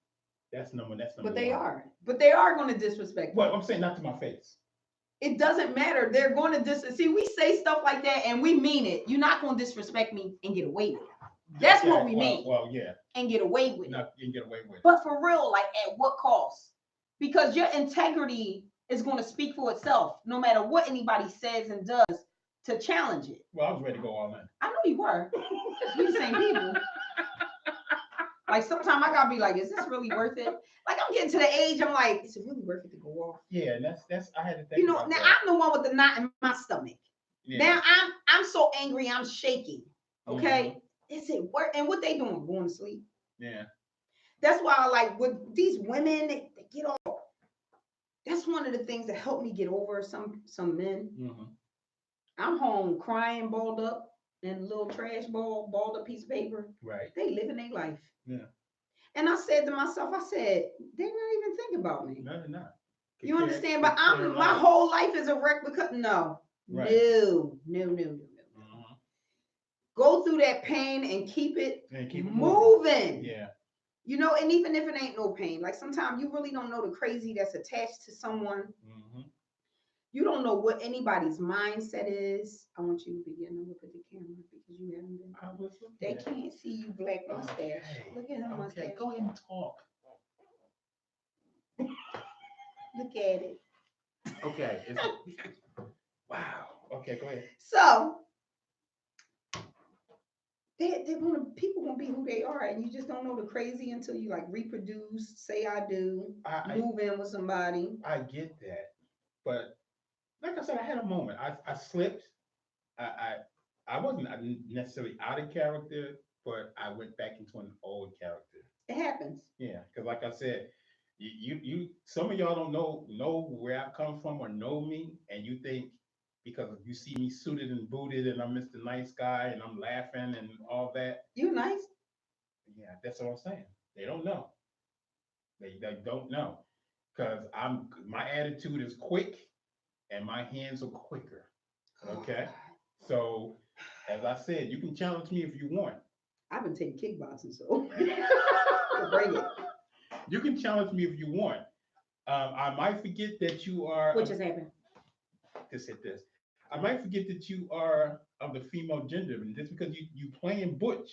S3: That's number. That's number
S1: But they
S3: one.
S1: are. But they are going to disrespect you.
S3: Well, I'm saying not to my face.
S1: It doesn't matter. They're going to see. We say stuff like that, and we mean it. You're not going to disrespect me and get away with it. That's
S3: Okay,
S1: what we mean.
S3: Well, yeah.
S1: And get away with it.
S3: No, you can get away with it.
S1: But for real, like at what cost? Because your integrity is going to speak for itself, no matter what anybody says and does to challenge it.
S3: Well, I was ready to go all in.
S1: I know you were. We the same people. Like sometimes I gotta be like, is this really worth it? Like I'm getting to the age, I'm like, is it really worth it to go off?
S3: Yeah, and that's I had to think.
S1: You know,
S3: about
S1: now
S3: that.
S1: I'm the one with the knot in my stomach.
S3: Yeah.
S1: Now I'm so angry, I'm shaking. Okay,
S3: Mhm.
S1: is it worth? And what they doing? Going to sleep.
S3: Yeah.
S1: That's why I like with these women, they get off. That's one of the things that helped me get over some men.
S3: Mm-hmm.
S1: I'm home crying, balled up, in a little trash ball, balled up piece of paper.
S3: Right.
S1: They living their life.
S3: Yeah.
S1: And I said to myself, I said, they're not even thinking about me.
S3: No, they're not.
S1: You understand? But my whole life is a wreck because no.
S3: Right.
S1: No.
S3: Mm-hmm.
S1: Go through that pain and keep it
S3: moving.
S1: moving.
S3: Yeah.
S1: You know, and even if it ain't no pain, like sometimes you really don't know the crazy that's attached to someone.
S3: Mm-hmm.
S1: You don't know what anybody's mindset is. I want you to begin to look at the camera because you haven't been.
S3: I was
S1: They
S3: looking at it.
S1: can't see you, black mustache.
S3: Okay.
S1: Look at him mustache.
S3: Okay, go ahead and talk.
S1: Look at it.
S3: Okay. Wow. Okay, go ahead.
S1: So people gonna be who they are, and you just don't know the crazy until you like reproduce, say I do, move in with somebody.
S3: I get that, but like I said, I had a moment. I slipped. I wasn't necessarily out of character, but I went back into an old character.
S1: It happens.
S3: Yeah, because like I said, you some of y'all don't know where I come from or know me, and you think because you see me suited and booted and I'm Mr. Nice Guy and I'm laughing and all that.
S1: You nice?
S3: Yeah, that's what I'm saying. They don't know. They don't know because my attitude is quick and my hands are quicker. Okay, so as I said, you can challenge me if you want.
S1: I've been taking kickboxing, so bring it.
S3: You can challenge me if you want. I might forget that you are.
S1: What just happened?
S3: Just hit this. I might forget that you are of the female gender, and just because you playing butch,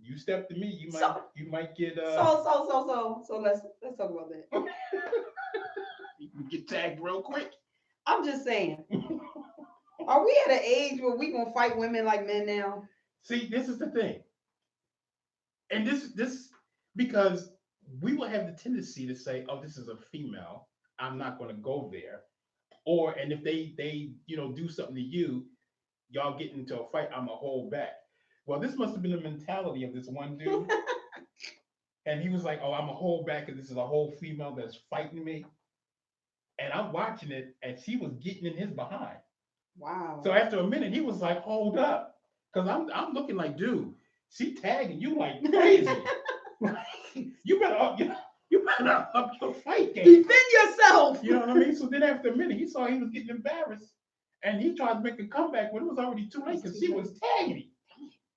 S3: you step to me, you might get.
S1: So let's talk about that.
S3: You can get tagged real quick.
S1: I'm just saying. Are we at an age where we gonna fight women like men now?
S3: See, this is the thing, and this because we will have the tendency to say, "Oh, this is a female. I'm not going to go there." And if they do something to you, y'all get into a fight, I'm gonna hold back. Well, this must have been the mentality of this one dude. And he was like, oh, I'm gonna hold back because this is a whole female that's fighting me. And I'm watching it, and she was getting in his behind.
S1: Wow.
S3: So after a minute, he was like, hold up. Because I'm looking like, dude, she tagging you like crazy. You better up your fight game.
S1: Defend yourself.
S3: You know then after a minute, he saw he was getting embarrassed, and he tried to make a comeback, but it was already too late because she was tagging him.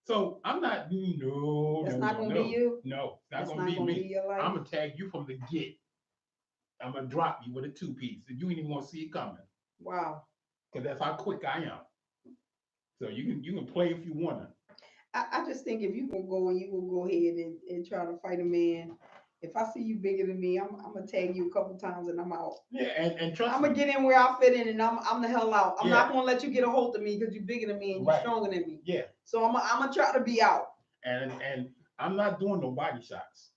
S3: So I'm not. No,
S1: That's
S3: no,
S1: not
S3: no,
S1: gonna
S3: no.
S1: be you.
S3: No, it's not
S1: That's
S3: gonna
S1: not
S3: be
S1: gonna
S3: me.
S1: be your life.
S3: I'm gonna tag you from the get. I'm gonna drop you with a 2-piece, and you ain't even gonna see it coming,
S1: Wow.
S3: because that's how quick I am. So you can play if you wanna.
S1: I just think if you gonna go and you gonna go ahead and try to fight a man, if I see you bigger than me, I'm gonna tag you a couple times and I'm out.
S3: Yeah, and trust
S1: I'm
S3: me.
S1: gonna get in where I fit in and I'm the hell out. I'm
S3: Yeah.
S1: not gonna let you get a hold of me because you're bigger than me and you're
S3: Right.
S1: stronger than me.
S3: Yeah,
S1: So I'm gonna try to be out.
S3: and I'm not doing no body shots.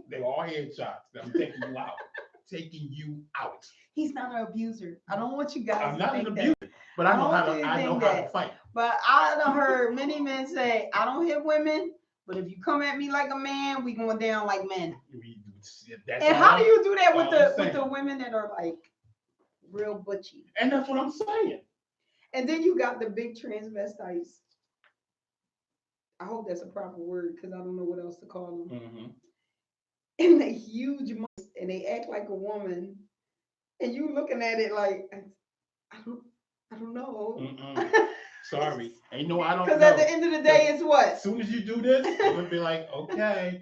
S3: They're all head shots. I'm taking you out. Taking you out.
S1: He's not an abuser. I don't want you guys
S3: I'm
S1: to
S3: not an
S1: think
S3: abuser,
S1: that.
S3: but I
S1: I
S3: know
S1: don't
S3: how
S1: want you
S3: to.
S1: to
S3: I know
S1: think
S3: how to
S1: that.
S3: fight.
S1: But I done heard many men say, I don't hit women, but if you come at me like a man, we going down like men.
S3: That's
S1: And
S3: all
S1: how do you do that
S3: all
S1: with
S3: I'm
S1: the
S3: saying.
S1: women that are like real butchy?
S3: And that's what I'm saying.
S1: And then you got the big transvestites. I hope that's a proper word because I don't know what else to call them.
S3: Mm-hmm.
S1: And they huge muscles and they act like a woman. And you looking at it like, I don't know.
S3: Sorry, ain't no I don't know.
S1: Because at the end of the day, it's what?
S3: As soon as you do this, I'm gonna be like, okay,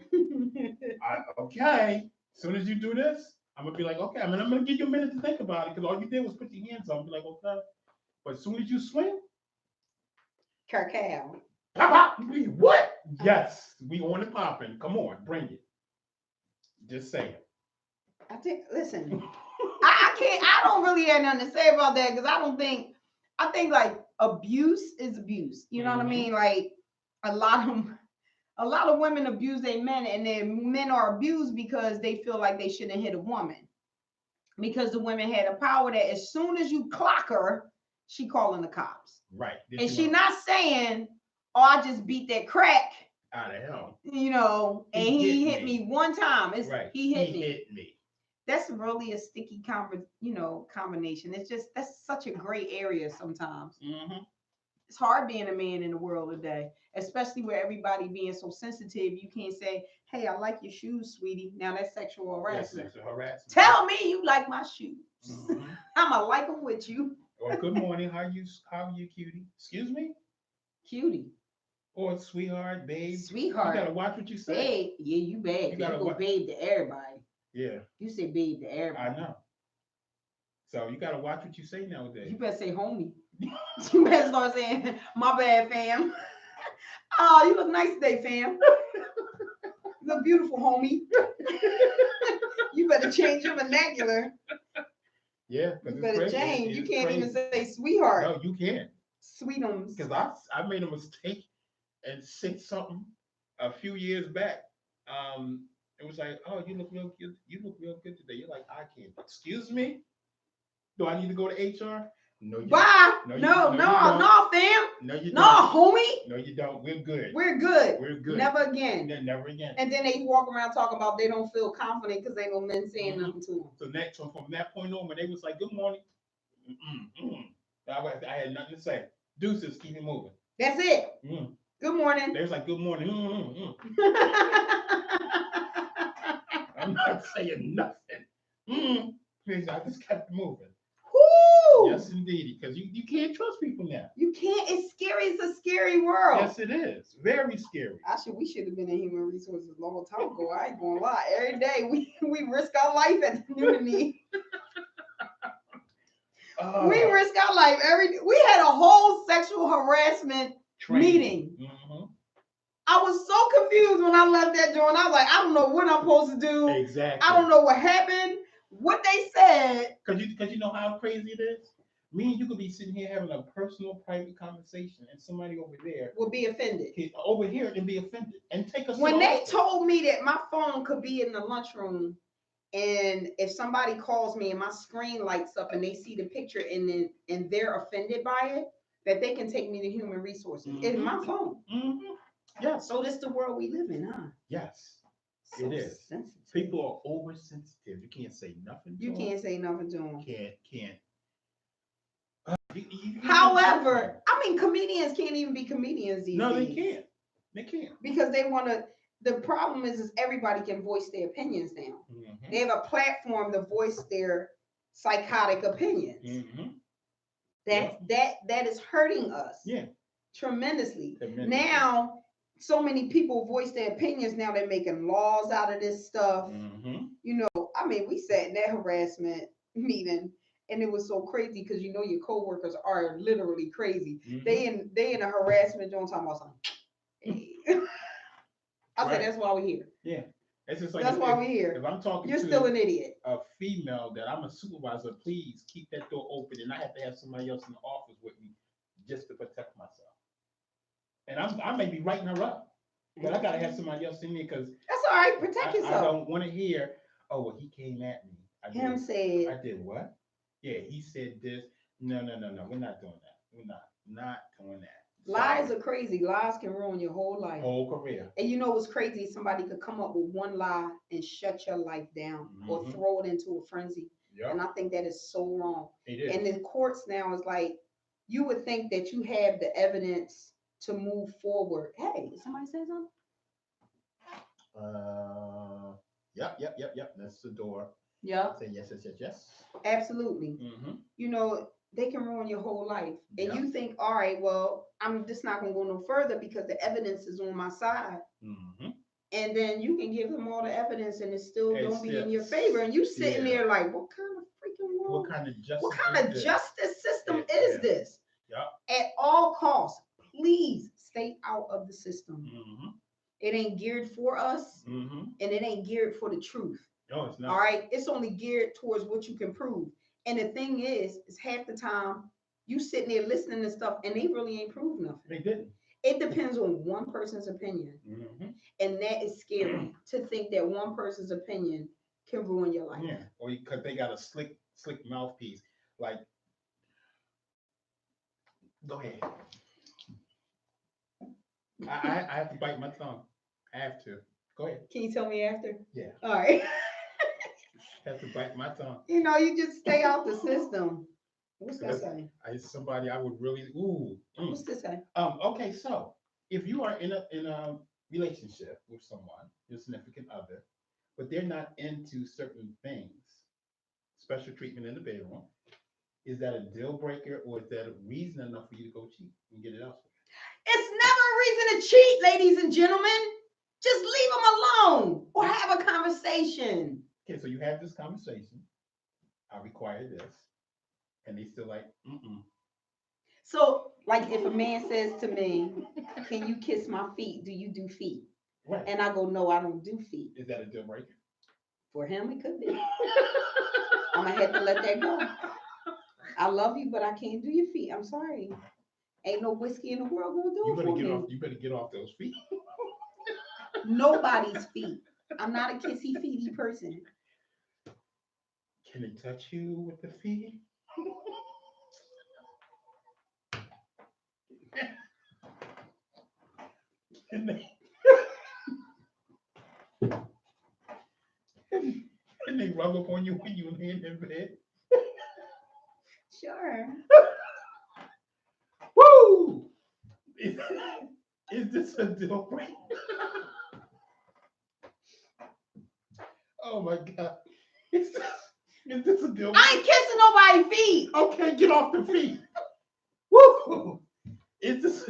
S3: okay. As soon as you do this, I'm gonna be like, okay. I mean, I'm gonna give you a minute to think about it because all you did was put your hands on. Be like, okay. But as soon as you swing,
S1: Carcal.
S3: pop, pop. What? Yes, we on and popping. Come on, bring it. Just say it.
S1: I think. Listen, I can't. I don't really have nothing to say about that because I don't think. I think like abuse is abuse. You know what I mean? Like a lot of women abuse their men, and then men are abused because they feel like they shouldn't hit a woman because the women had a power that as soon as you clock her, she calling the cops.
S3: Right.
S1: And she not saying, "Oh, I just beat that crack."
S3: Out of hell.
S1: You know, and he hit me one time. It's
S3: right.
S1: He hit
S3: me.
S1: That's really a sticky combination. It's just that's such a gray area sometimes.
S3: Mm-hmm.
S1: It's hard being a man in the world today, especially with everybody being so sensitive. You can't say, "Hey, I like your shoes, sweetie." Now that's sexual harassment.
S3: That's sexual harassment.
S1: Tell me you like my shoes.
S3: Mm-hmm.
S1: I'ma like them with you.
S3: Or good morning. How are you, cutie? Excuse me.
S1: Cutie.
S3: Or sweetheart, babe.
S1: Sweetheart.
S3: You gotta watch what you say.
S1: Babe. Yeah, you bad. You gotta go babe to everybody.
S3: Yeah.
S1: You say babe to everybody.
S3: I know. So you gotta watch what you say nowadays.
S1: You better say homie. You better start saying, my bad, fam. Oh, you look nice today, fam. You look beautiful, homie. You better change your vernacular.
S3: Yeah.
S1: You better change. You can't even say sweetheart.
S3: No, you can't.
S1: Sweetums.
S3: Because I made a mistake and said something a few years back. It was like, oh, you look real good. You look real good today. You're like, I can't. Excuse me? Do I need to go to HR? No, you
S1: Bye.
S3: don't.
S1: No, fam.
S3: No, you don't.
S1: No, homie.
S3: No, you don't. We're good.
S1: We're good.
S3: We're good.
S1: Never again.
S3: Never again.
S1: And then they walk around talking about they don't feel confident because they know men saying nothing to them.
S3: So from that point on, when they was like, good morning, I had nothing to say. Deuces, keep it moving.
S1: That's it. Good morning.
S3: They was like, good morning. I'm not saying nothing. Please, I just kept moving.
S1: Woo!
S3: Yes, indeed. Because you can't trust people now.
S1: You can't. It's scary. It's a scary world.
S3: Yes, it is. Very scary.
S1: We should have been in human resources a long time ago. I ain't gonna lie. Every day we risk our life at the Unity. We risk our life we had a whole sexual harassment meeting. I was so confused when I left that joint. I was like, I don't know what I'm supposed to do.
S3: Exactly.
S1: I don't know what happened. What they said.
S3: Because you know how crazy it is? Me and you could be sitting here having a personal, private conversation, and somebody over there
S1: will be offended.
S3: Over here and be offended and take us.
S1: When they told me that my phone could be in the lunchroom, and if somebody calls me and my screen lights up and they see the picture and they're offended by it, that they can take me to human resources. It's my phone.
S3: Yeah.
S1: So this is the world we live in, huh?
S3: Yes.
S1: So
S3: it is.
S1: Sensitive.
S3: People are oversensitive. You can't say nothing to them.
S1: You can't say nothing to them.
S3: Can't.
S1: However, I mean, comedians can't even be comedians these days.
S3: No, they can't. They can't.
S1: Because they want to. The problem is everybody can voice their opinions now. They have a platform to voice their psychotic opinions.
S3: Mm-hmm.
S1: That is hurting us.
S3: Yeah.
S1: Tremendously.
S3: Tremendously.
S1: Now, so many people voice their opinions. Now they're making laws out of this stuff.
S3: Mm-hmm.
S1: You know, I mean, we sat in that harassment meeting, and it was so crazy because you know your coworkers are literally crazy.
S3: Mm-hmm.
S1: They in a harassment joint talking about something. Hey. I said that's why we're here.
S3: Yeah. It's just like
S1: That's why we're
S3: if
S1: here.
S3: I'm talking
S1: You're
S3: to
S1: still an idiot.
S3: a female that I'm a supervisor, please keep that door open, and I have to have somebody else in the office with me just to protect myself. And I may be writing her up, but I gotta have somebody else in there because
S1: That's all right. Protect yourself.
S3: I don't want to hear, oh, well, he came at me. I did what? Yeah, he said this. No. We're not doing that. We're not doing that.
S1: Lies are crazy. Lies can ruin your whole life.
S3: Whole career.
S1: And you know what's crazy? Somebody could come up with one lie and shut your life down or throw it into a frenzy.
S3: Yep.
S1: And I think that is so wrong.
S3: It is.
S1: And the courts now is like, you would think that you have the evidence to move forward. Hey, did somebody say something?
S3: Yep. That's the door.
S1: Yeah.
S3: Say yes.
S1: Absolutely.
S3: Mm-hmm.
S1: You know, they can ruin your whole life. And you think, all right, well, I'm just not going to go no further because the evidence is on my side.
S3: Mm-hmm.
S1: And then you can give them all the evidence and it still don't be in your favor. And you sitting there like, what kind of freaking world? What kind of justice system is this?
S3: Yeah.
S1: At all costs, please stay out of the system.
S3: Mm-hmm.
S1: It ain't geared for us,
S3: mm-hmm.
S1: and it ain't geared for the truth.
S3: No, it's not.
S1: All right, it's only geared towards what you can prove. And the thing is half the time you sitting there listening to stuff, and they really ain't proved nothing.
S3: They didn't.
S1: It depends on one person's opinion, and that is scary to think that one person's opinion can ruin your life.
S3: Yeah, or because they got a slick mouthpiece. Like, go ahead. I have to bite my tongue. I have to. Go ahead.
S1: Can you tell me after?
S3: Yeah.
S1: All right.
S3: Have to bite my tongue.
S1: You know, you just stay out the system. What's that say?
S3: Somebody I would really
S1: What's this say?
S3: Okay, so if you are in a relationship with someone, your significant other, but they're not into certain things, special treatment in the bedroom, is that a deal breaker or is that a reason enough for you to go cheat and get it elsewhere?
S1: It's never a reason to cheat, ladies and gentlemen. Just leave them alone or have a conversation.
S3: Okay, so you have this conversation. I require this. And they still like,
S1: So, like if a man says to me, can you kiss my feet? Do you do feet?
S3: Right.
S1: And I go, no, I don't do feet.
S3: Is that a deal breaker?
S1: For him, it could be. I'm going to have to let that go. I love you, but I can't do your feet. I'm sorry. Ain't no whiskey in the world going to do it for me.
S3: You better get off those feet.
S1: Nobody's feet. I'm not a kissy feety person.
S3: Can they touch you with the feet? Can they rub up on you when you lay in bed?
S1: Sure.
S3: Woo! Is this a deal breaker? Oh my God. Is this a deal breaker?
S1: I ain't kissing nobody's feet.
S3: Okay, get off the feet. Woo! Is this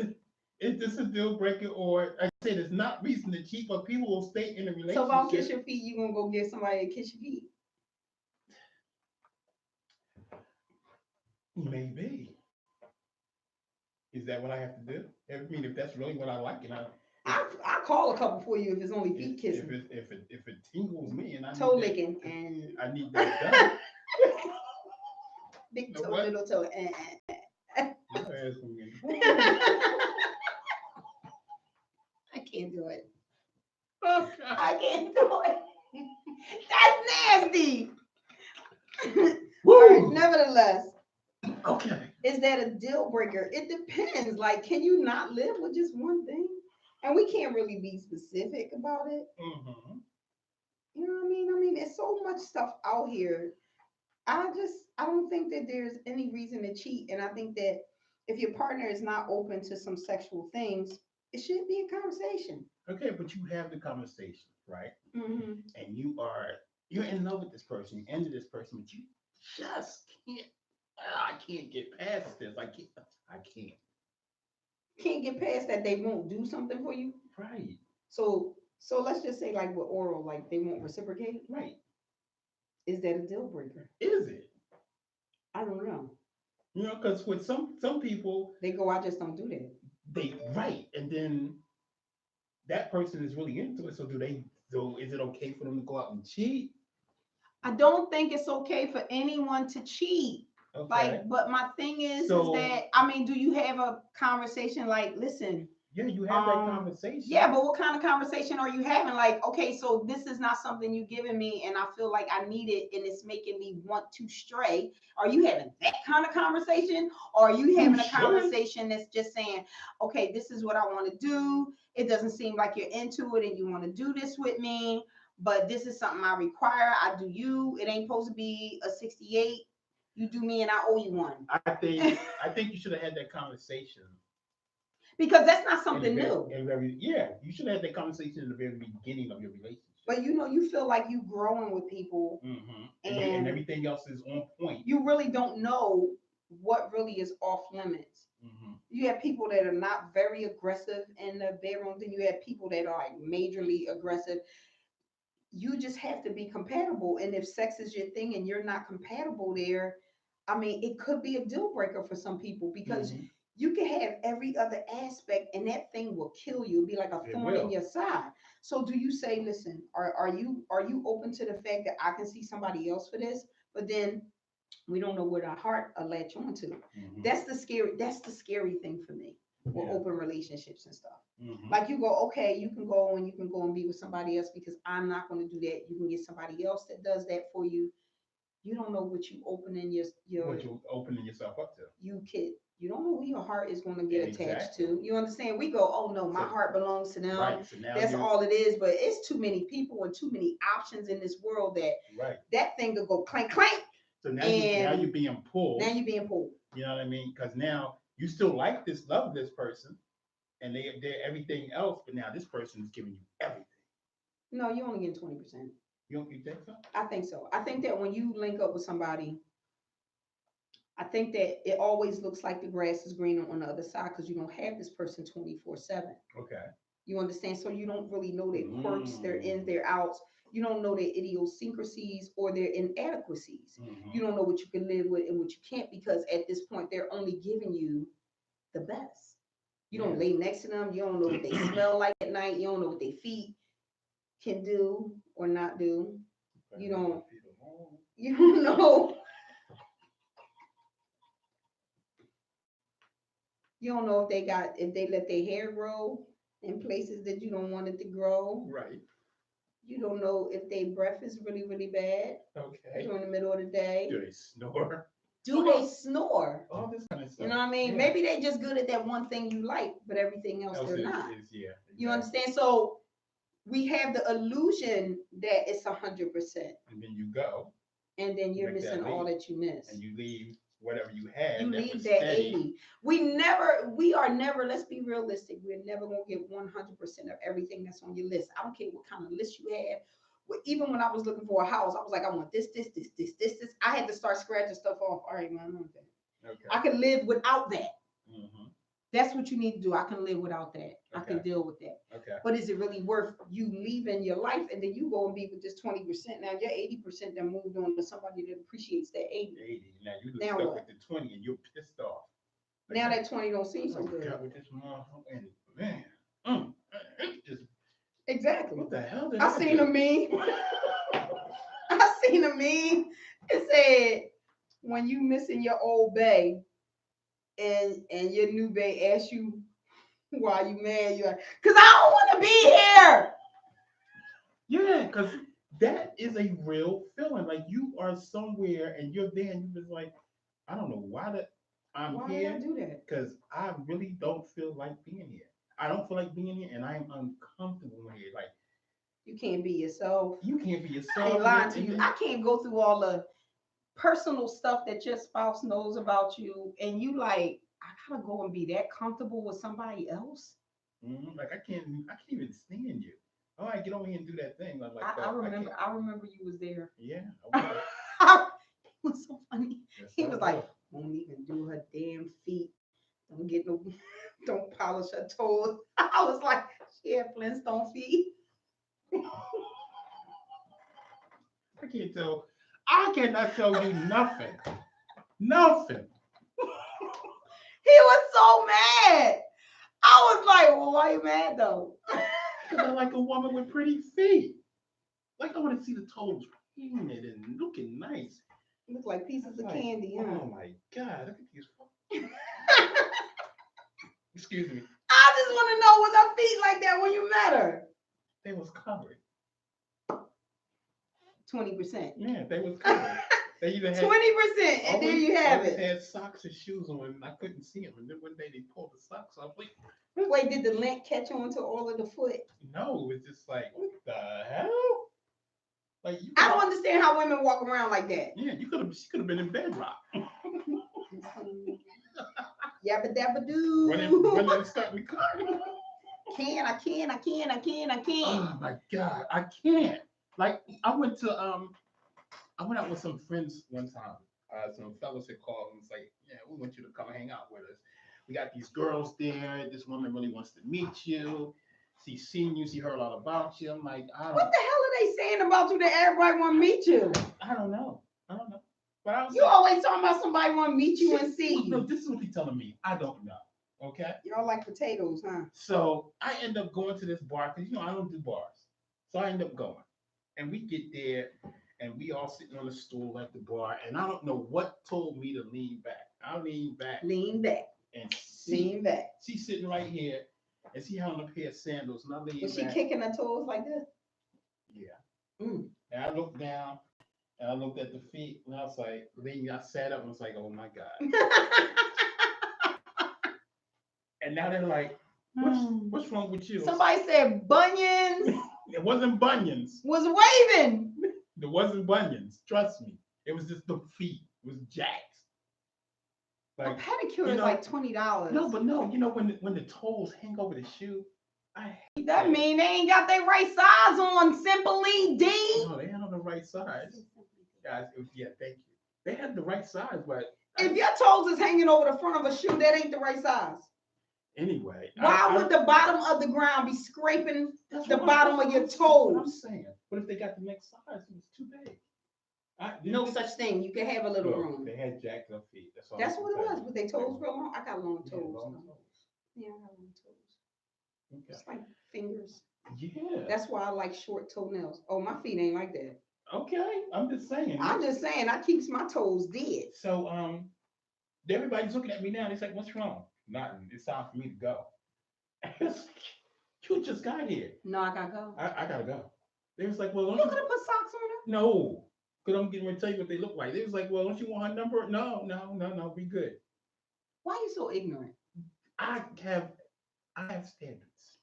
S3: a deal breaker, or like I said, it's not reason to cheat, but people will stay in a relationship.
S1: So if I don't kiss your feet, you gonna go get somebody to kiss your feet?
S3: Maybe. Is that what I have to do? I mean, if that's really what I like, and
S1: I call a couple for you if it's only feet kissing.
S3: If it tingles me and I
S1: toe licking and
S3: I need that done.
S1: Big toe, little toe. I can't do it.
S3: Oh,
S1: I can't do it. That's nasty.
S3: Woo!
S1: All right, nevertheless.
S3: Okay.
S1: Is that a deal breaker? It depends. Like, can you not live with just one thing? And we can't really be specific about it.
S3: Mm-hmm.
S1: You know what I mean? I mean, there's so much stuff out here. I don't think that there's any reason to cheat. And I think that if your partner is not open to some sexual things, it should be a conversation.
S3: Okay, but you have the conversation, right?
S1: Mm-hmm.
S3: And you're in love with this person, you're into this person, but just can't. I can't get past this. I can't.
S1: Can't get past that they won't do something for you.
S3: Right.
S1: So let's just say like with oral, like they won't reciprocate.
S3: Right.
S1: Is that a deal breaker?
S3: Is it?
S1: I don't know.
S3: You know, because with some people,
S1: They go, I just don't do that.
S3: they right, and then that person is really into it. So do they? So is it okay for them to go out and cheat?
S1: I don't think it's okay for anyone to cheat.
S3: Okay.
S1: Like, but my thing is
S3: So
S1: that I mean, do you have a conversation like, listen,
S3: yeah, you have that conversation.
S1: yeah, but what kind of conversation are you having? Like, okay, so this is not something you giving me, and I feel like I need it, and it's making me want to stray. Are you having that kind of conversation, or are you having a conversation that's just saying, okay, this is what I want to do. It doesn't seem like you're into it, and you want to do this with me, but this is something I require. I do you. It ain't supposed to be a 68. You do me, and I owe you one.
S3: I think you should have had that conversation.
S1: Because that's not something new.
S3: Yeah, you should have had that conversation in the very beginning of your relationship.
S1: But you know, you feel like you growing with people,
S3: and everything else is on point.
S1: You really don't know what really is off limits. You have people that are not very aggressive in the bedroom, then you have people that are like majorly aggressive. You just have to be compatible. And if sex is your thing and you're not compatible there, I mean, it could be a deal breaker for some people because you can have every other aspect and that thing will kill you. It'll be like a thorn in your side. So do you say, listen, are you open to the fact that I can see somebody else for this? But then we don't know what our heart will latch on to. That's the scary thing for me with open relationships and stuff. Like you go, okay, you can go and be with somebody else because I'm not going to do that. You can get somebody else that does that for you. You don't know what you opening
S3: what you're opening yourself up to.
S1: You don't know who your heart is going to get attached to. You understand? We go, oh no, my heart belongs to them. Right. So that's all it is. But it's too many people and too many options in this world that that thing will go clank clank.
S3: So now you're being pulled.
S1: Now you're being pulled.
S3: You know what I mean? Because now you still love this person, and they're everything else, but now this person is giving you everything.
S1: No, you only get 20%.
S3: You think so?
S1: I think so. I think that when you link up with somebody, I think that it always looks like the grass is greener on the other side because you don't have this person 24/7.
S3: Okay.
S1: You understand? So you don't really know their quirks, their ins, their outs. You don't know their idiosyncrasies or their inadequacies. You don't know what you can live with and what you can't because at this point they're only giving you the best. You don't lay next to them. You don't know what they smell like at night. You don't know what their feet can do or not do. You don't know. You don't know if they let their hair grow in places that you don't want it to grow.
S3: Right.
S1: You don't know if their breath is really, really bad.
S3: Okay.
S1: During the middle of the day.
S3: Do they snore?
S1: Do they snore?
S3: All this kind of stuff.
S1: You know what I mean? Yeah. Maybe they just good at that one thing you like, but everything else they're not.
S3: Exactly.
S1: You understand? So we have the illusion that it's 100%.
S3: And then you go.
S1: And then you're missing all that you miss.
S3: And you leave whatever you had.
S1: You leave that 80. We are never, let's be realistic. We're never going to get 100% of everything that's on your list. I don't care what kind of list you have. Even when I was looking for a house, I was like, I want this. I had to start scratching stuff off. All right, man, I want that. Okay. I can live without that. That's what you need to do. I can live without that. Okay. I can deal with that. Okay. But is it really worth you leaving your life and then you go and be with this 20%? Now your 80% that moved on to somebody that appreciates that 80.
S3: 80. Now you just stuck with the 20 and you're pissed off.
S1: Like, now that 20 don't seem so good.
S3: With this man, just
S1: exactly.
S3: What the hell did
S1: I seen a meme. I seen a meme. It said, when you missing your old bae and your new bae asks you why you mad, you're like, because I don't want to be
S3: here. Yeah, because that is a real feeling. Like you are somewhere and you're there and you're just like, I don't know why I'm here.
S1: Why did I do that?
S3: Because I really don't feel like being here. I don't feel like being here and I am uncomfortable here. Like,
S1: you can't be yourself.
S3: You can't be yourself.
S1: I ain't lying to you. I can't go through all the personal stuff that your spouse knows about you, and you like, I gotta go and be that comfortable with somebody else.
S3: Like I can't even stand you. All right, get over here and do that thing.
S1: I remember you was there.
S3: Yeah.
S1: It was so funny.
S3: Yes,
S1: He
S3: I
S1: was like,
S3: will.
S1: won't even do her damn feet. Don't get no, don't polish her toes. I was like, she had Flintstone feet.
S3: I can't tell. I cannot tell you nothing. Nothing.
S1: He was so mad. I was like, well, why you mad though?
S3: Because I like a woman with pretty feet. Like I want to see the toes painted and looking nice.
S1: Look like pieces of
S3: Like,
S1: candy, huh?
S3: oh my God, look at these. Excuse me.
S1: I just want to know, was her feet like that when you met her?
S3: They was covered.
S1: 20%.
S3: Yeah, they was covered. They either had
S1: 20%, and there you have
S3: always
S1: it.
S3: had socks and shoes on, and I couldn't see them. And then one day they pulled the socks off. Like,
S1: Wait, did the lint catch on to all of the foot?
S3: no, it was just like, what the hell? Like you.
S1: I don't understand how women walk around like that.
S3: Yeah, you could have. She could have been in bedrock.
S1: Yabba dabba doo.
S3: When it started to cut.
S1: I can't.
S3: Oh my God, I can't. Like I went out with some friends one time. Some fellas had called and was like, yeah, we want you to come hang out with us. We got these girls there. This woman really wants to meet you. She's seen you. She heard a lot about you. I'm like,
S1: What the hell are they saying about you that everybody want to meet you?
S3: I don't know. But I was
S1: You
S3: like,
S1: always talking about somebody want to meet you and see
S3: no,
S1: you.
S3: this is what he's telling me. I don't know. Okay.
S1: Y'all like potatoes, huh?
S3: So I end up going to this bar because I don't do bars. So I end up going, and we get there, and we all sitting on a stool at the bar, and I don't know what told me to lean back. I lean back.
S1: Lean back.
S3: And
S1: Lean back.
S3: she's sitting right here, and she had on a pair of sandals, and I lean
S1: Was
S3: back.
S1: she kicking her toes like this?
S3: Yeah.
S1: Mm.
S3: And I looked down, and I looked at the feet, and I was like, then I sat up and was like, oh my God. And now they're like, what's wrong with you?
S1: Somebody said bunions.
S3: It wasn't bunions.
S1: Was waving.
S3: There wasn't bunions. Trust me. It was just the feet. It was jacked.
S1: A pedicure is like $20.
S3: No, but no. You know when the toes hang over the shoe, I hate
S1: that mean they ain't got their right size on. Simply D.
S3: No, they had on the right size. Guys, yeah, thank you. They had the right size, but
S1: if your toes is hanging over the front of a shoe, that ain't the right size.
S3: Anyway,
S1: why would the bottom of the ground be scraping the bottom of your toes?
S3: I'm saying, but if they got the next size, it was too big.
S1: No such thing. You can have a little room.
S3: They had jacked up feet.
S1: That's what it was. With their toes real long. I got long toes. Yeah, I got long toes.
S3: Okay.
S1: It's like fingers.
S3: Yeah.
S1: That's why I like short toenails. Oh, my feet ain't like that.
S3: Okay, I'm just saying.
S1: I keeps my toes dead.
S3: So everybody's looking at me now. It's like, what's wrong? Nothing. It's time for me to go. You just got here.
S1: No, I gotta go.
S3: I gotta go. They was like, well,
S1: you could have put socks on her.
S3: No, because I'm getting ready to tell you what they look like. They was like, well, don't you want her number? No, be good.
S1: Why are you so ignorant?
S3: I have standards.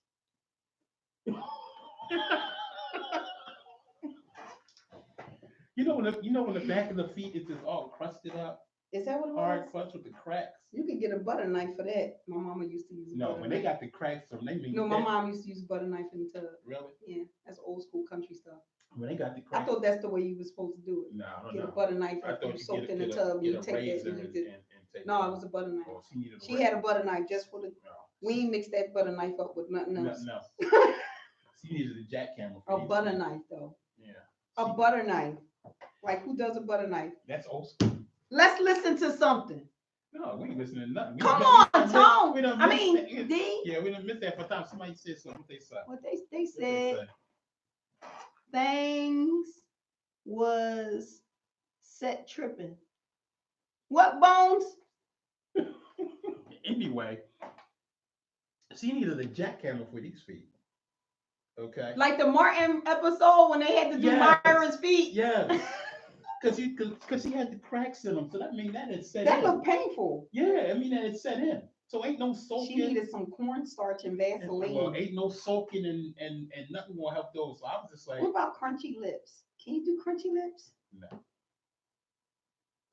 S3: You know when the back of the feet is just all crusted up.
S1: Is that what it was?
S3: Hard crust with the cracks.
S1: You could get a butter knife for that. My mama used to use.
S3: They got the cracks from they mean.
S1: No, my mom used to use butter knife in the tub.
S3: Really?
S1: Yeah, that's old school country stuff.
S3: When they got the cracks.
S1: I thought that's the way you were supposed to do it.
S3: No,
S1: get a butter knife after you soaked in the tub. You take that. No, it was a butter knife.
S3: Oh,
S1: she had a butter knife just for the. No. We ain't mixed that butter knife up with nothing else.
S3: No. She needed a jackhammer.
S1: A butter knife though.
S3: Yeah.
S1: A butter knife. Like who does a butter knife?
S3: That's old school.
S1: Let's listen to something.
S3: No, we ain't listening to nothing.
S1: Come on, Tom. D.
S3: Yeah, we done missed that for time. Somebody said something. They said.
S1: What they said. Things was set tripping. What, Bones?
S3: Anyway, she needed a jackhammer for these feet. Okay.
S1: Like the Martin episode when they had to do Myron's feet.
S3: Yes. Because she had the cracks in them, so that mean that it set in.
S1: That looked painful.
S3: Yeah, I mean that it set in. So ain't no soaking.
S1: She needed some cornstarch and Vaseline.
S3: Well, ain't no soaking and nothing gonna help those. So I was just like,
S1: what about crunchy lips? Can you do crunchy lips?
S3: No.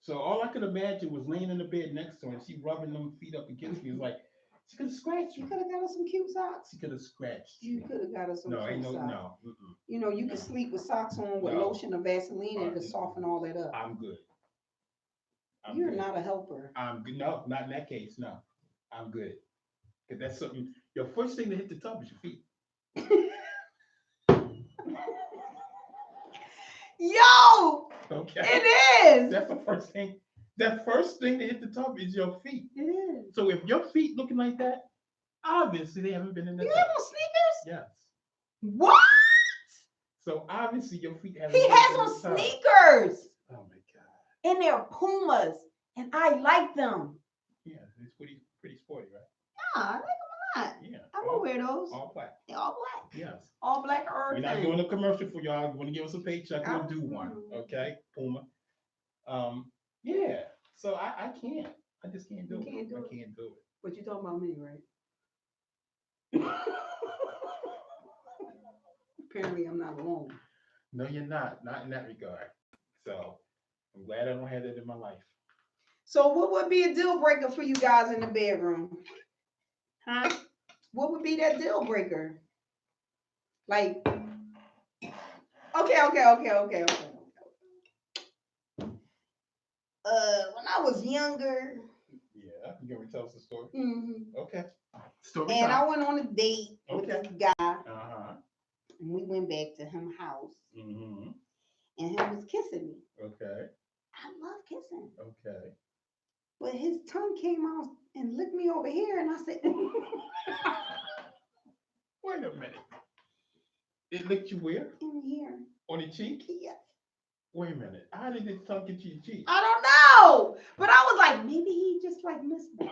S3: So all I could imagine was laying in the bed next to her and she rubbing them feet up against me. It was like, she could have scratched.
S1: You could have got her some cute socks.
S3: She could have scratched.
S1: You could have got her some cute socks.
S3: No.
S1: You know, you could sleep with socks on with lotion or Vaseline and it could soften all that up.
S3: I'm good.
S1: You're
S3: good.
S1: not a helper.
S3: I'm good. No, not in that case. No, I'm good. Because that's something. Your first thing to hit the tub is your feet.
S1: Yo,
S3: Okay.
S1: it is.
S3: That's the first thing. The first thing to hit the tub is your feet.
S1: It is.
S3: So if your feet looking like that, obviously they haven't been in the
S1: You
S3: tub.
S1: have on sneakers?
S3: Yes.
S1: What?
S3: So obviously your feet haven't
S1: He
S3: been
S1: has
S3: in
S1: on
S3: the tub.
S1: sneakers.
S3: Oh my god.
S1: And they're Pumas. And I like them.
S3: Yeah, it's pretty sporty, right?
S1: Yeah, I like them a lot.
S3: Yeah.
S1: I will wear those.
S3: All black.
S1: They're all black.
S3: Yes.
S1: All black or
S3: We're not doing a commercial for y'all. You want to give us a paycheck? We'll do one. Okay, Puma. Yeah. So I can't. I just can't do
S1: You
S3: it.
S1: can't do
S3: I
S1: it.
S3: can't do it.
S1: But you talking about me, right? Apparently I'm not alone.
S3: No, you're not. Not in that regard. So I'm glad I don't have that in my life.
S1: So what would be a deal breaker for you guys in the bedroom? Huh? What would be that deal breaker? Like, okay. When I was younger,
S3: Yeah, you gonna tell us the story?
S1: mhm,
S3: Okay. Story
S1: and
S3: time.
S1: I went on a date with
S3: Okay.
S1: this guy,
S3: Uh-huh.
S1: and we went back to his house,
S3: Mm-hmm.
S1: and he was kissing me.
S3: Okay.
S1: I love kissing,
S3: Okay.
S1: but his tongue came out and licked me over here, and I said,
S3: Wait a minute. It licked you where?
S1: in here,
S3: On the cheek?
S1: yeah.
S3: Wait a minute. How did it tongue get to your cheek?
S1: I don't know, but I was like, maybe he just like missed me.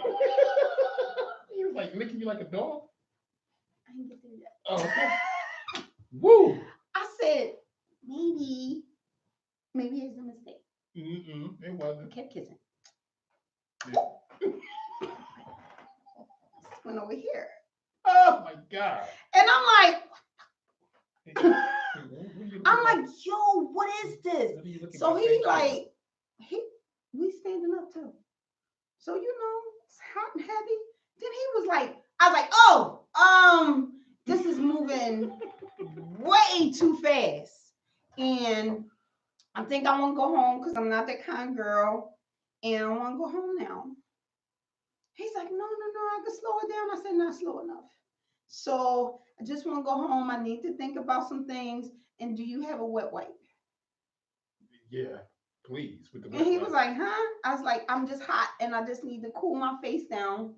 S3: He was like licking you like a dog?
S1: I didn't get there yet.
S3: Oh, okay. Woo!
S1: I said, maybe it's a mistake.
S3: Mm-mm. It
S1: I
S3: wasn't.
S1: kept kissing.
S3: Yeah.
S1: Went over here.
S3: Oh my God.
S1: And I'm like,
S3: What are you looking
S1: I'm
S3: at?
S1: like, yo, what is this?
S3: What are you looking
S1: So
S3: at
S1: he
S3: face for?
S1: like, we standing up too. So you know, it's hot and heavy. Then he was like, I was like, oh, this is moving way too fast. And I think I want to go home because I'm not that kind of girl. And I want to go home now. He's like, no, I can slow it down. I said, not slow enough. So I just want to go home. I need to think about some things. And do you have a wet wipe?
S3: Yeah, please. With the
S1: And he
S3: wet
S1: was
S3: wipe.
S1: like, huh? I was like, I'm just hot and I just need to cool my face down.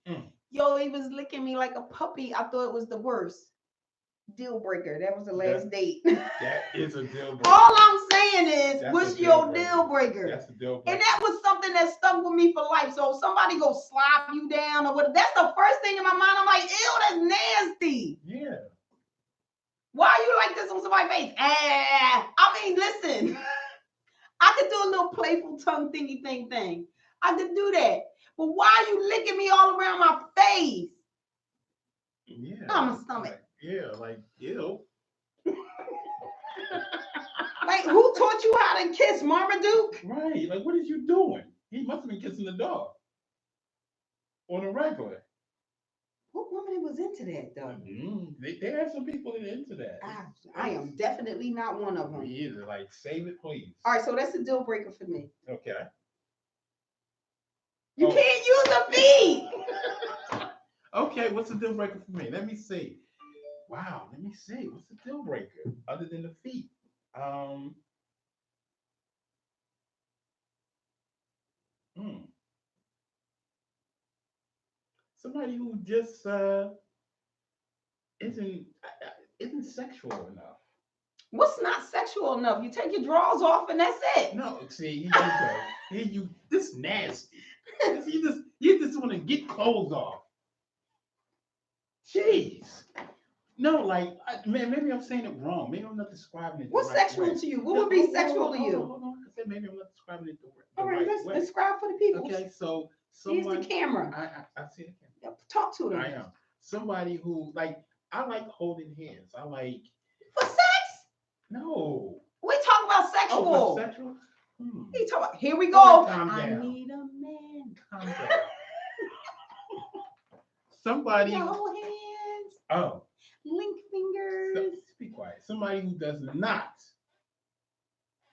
S3: Mm.
S1: Yo, he was licking me like a puppy. I thought it was the worst. Deal breaker. That was the last date.
S3: That is a deal breaker.
S1: All I'm saying is,
S3: That's
S1: what's
S3: a
S1: your
S3: deal
S1: deal breaker?
S3: That's a deal breaker.
S1: And that was something that stuck with me for life. So if somebody go slap you down or whatever, that's the first thing in my mind. I'm like, ew, that's nasty.
S3: Yeah.
S1: Why are you like this on somebody's face? I mean, listen, I could do a little playful tongue thingy thing. I could do that. But why are you licking me all around my face?
S3: Yeah.
S1: On my stomach.
S3: Like, yeah, like, ew.
S1: Like, who taught you how to kiss, Marmaduke?
S3: Right. Like, what is you doing? He must have been kissing the dog. On a regular.
S1: What woman was into that, though?
S3: There are some people that are into that.
S1: I am definitely not one of them.
S3: Me either. Like, save it, please.
S1: All right, so that's a deal breaker for me.
S3: Okay.
S1: You
S3: Oh.
S1: can't use the feet.
S3: Okay, what's the deal breaker for me? Let me see. Wow, let me see. What's the deal breaker other than the feet? Somebody who just isn't sexual enough.
S1: What's not sexual enough? You take your drawers off and that's it.
S3: No, see, here you go. Here you this nasty. You just want to get clothes off. Jeez. No, like man, maybe I'm saying it wrong. Maybe I'm not describing it.
S1: What's
S3: the right
S1: sexual
S3: way.
S1: to you? What would be sexual to you?
S3: Hold on. I said maybe I'm not describing it the
S1: All right,
S3: right
S1: let's
S3: way.
S1: describe for the people.
S3: Okay, so
S1: Here's
S3: someone
S1: the camera.
S3: I see the camera.
S1: Yep, talk to them.
S3: I am somebody who like I like holding hands. I like
S1: For sex?
S3: no.
S1: We talk about sexual.
S3: Oh, for sexual.
S1: He talk about, here we go.
S3: All right, calm
S1: I
S3: down.
S1: need a man.
S3: Calm down. Somebody.
S1: Your whole hands.
S3: Oh.
S1: Link fingers.
S3: Be quiet. Somebody who does not,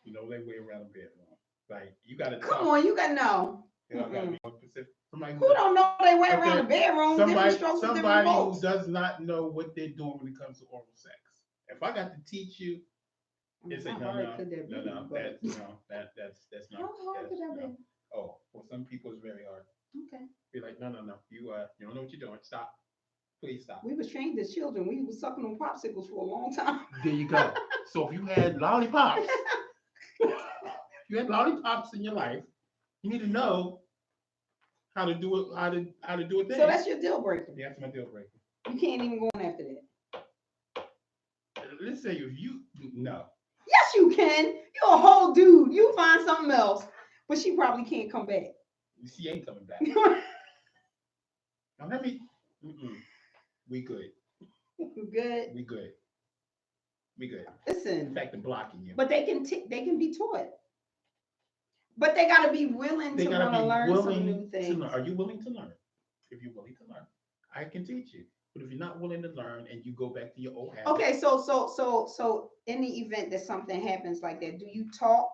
S3: their way around the bedroom. Like you got to
S1: Come on, you got to know.
S3: You know, got to be more specific. Somebody
S1: Who don't know they way around the
S3: okay,
S1: bedroom, different strokes for different
S3: somebody who
S1: folks.
S3: does not know what they're doing when it comes to oral sex. If I got to teach you, it's like
S1: How hard could that be?
S3: That's not.
S1: How hard could that
S3: No.
S1: be?
S3: Oh, for some people it's very hard.
S1: Okay.
S3: Be like, no, you don't know what you're doing. Stop, please stop.
S1: We was trained as children. We was sucking on popsicles for a long time.
S3: There you go. So if you had lollipops, in your life, you need to know how to do it. How to do it.
S1: So that's your deal breaker.
S3: Yeah, that's my deal breaker.
S1: You can't even go on after that.
S3: Let's say if you no.
S1: Yes, you can. You're a whole dude. You find something else, but she probably can't come back.
S3: She ain't coming back. Now let me. We good.
S1: You good?
S3: We good. We good.
S1: Listen.
S3: Back to blocking you.
S1: But they can be taught. But they gotta be willing to want to learn some new things.
S3: Are you willing to learn? If you're willing to learn, I can teach you. But if you're not willing to learn and you go back to your old habits.
S1: Okay, so in the event that something happens like that, do you talk?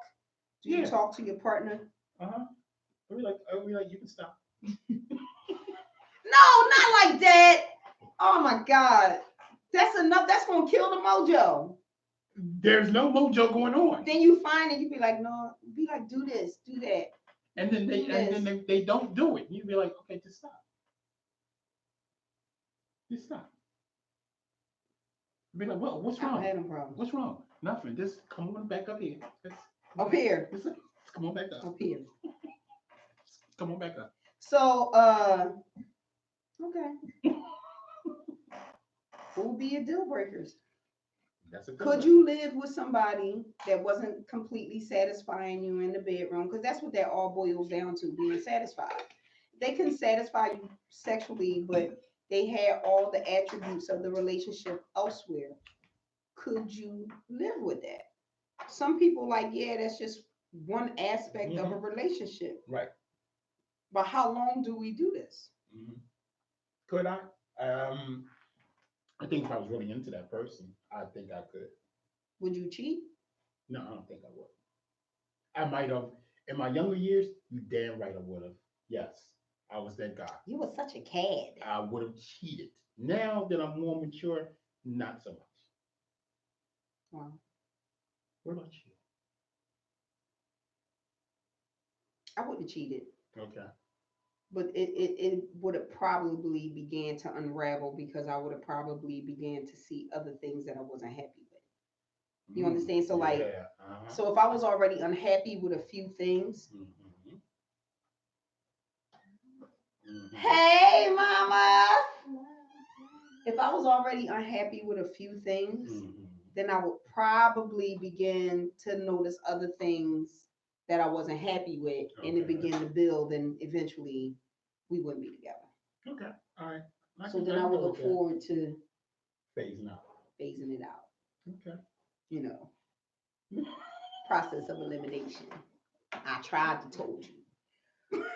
S1: Do you talk to your partner?
S3: Are we like you can stop?
S1: No, not like that. Oh my God. That's enough. That's gonna kill the mojo.
S3: There's no mojo going on.
S1: Then you find it, you be like, no, be like, do this, do that.
S3: And then they don't do it. You be like, okay, just stop. Just stop. Be like, well, what's wrong?
S1: I don't have no problem.
S3: What's wrong? Nothing. Just come on back up here.
S1: Up here.
S3: Come on back up.
S1: Up here.
S3: Come on back up.
S1: So, okay. What would be your deal breakers? Could you live with somebody that wasn't completely satisfying you in the bedroom? Because that's what that all boils down to, being satisfied. They can satisfy you sexually, but they had all the attributes of the relationship elsewhere. Could you live with that? Some people like, yeah, that's just one aspect of a relationship.
S3: Right.
S1: But how long do we do this?
S3: Could I? I think if I was really into that person, I think I could.
S1: Would you cheat?
S3: No, I don't think I would. I might have in my younger years. You damn right I would have. Yes, I was that guy.
S1: You were such a cad.
S3: I would have cheated. Now that I'm more mature, not so much.
S1: Wow.
S3: What about you?
S1: I wouldn't have cheated.
S3: Okay.
S1: But it would have probably began to unravel because I would have probably began to see other things that I wasn't happy with. You understand? So like, so if I was already unhappy with a few things, hey mama, if I was already unhappy with a few things, then I would probably begin to notice other things that I wasn't happy with, and it began to build, and eventually we wouldn't be together.
S3: Okay, all right.
S1: So then I would look forward to
S3: phasing
S1: it out.
S3: Okay.
S1: You know, process of elimination. I tried to told you.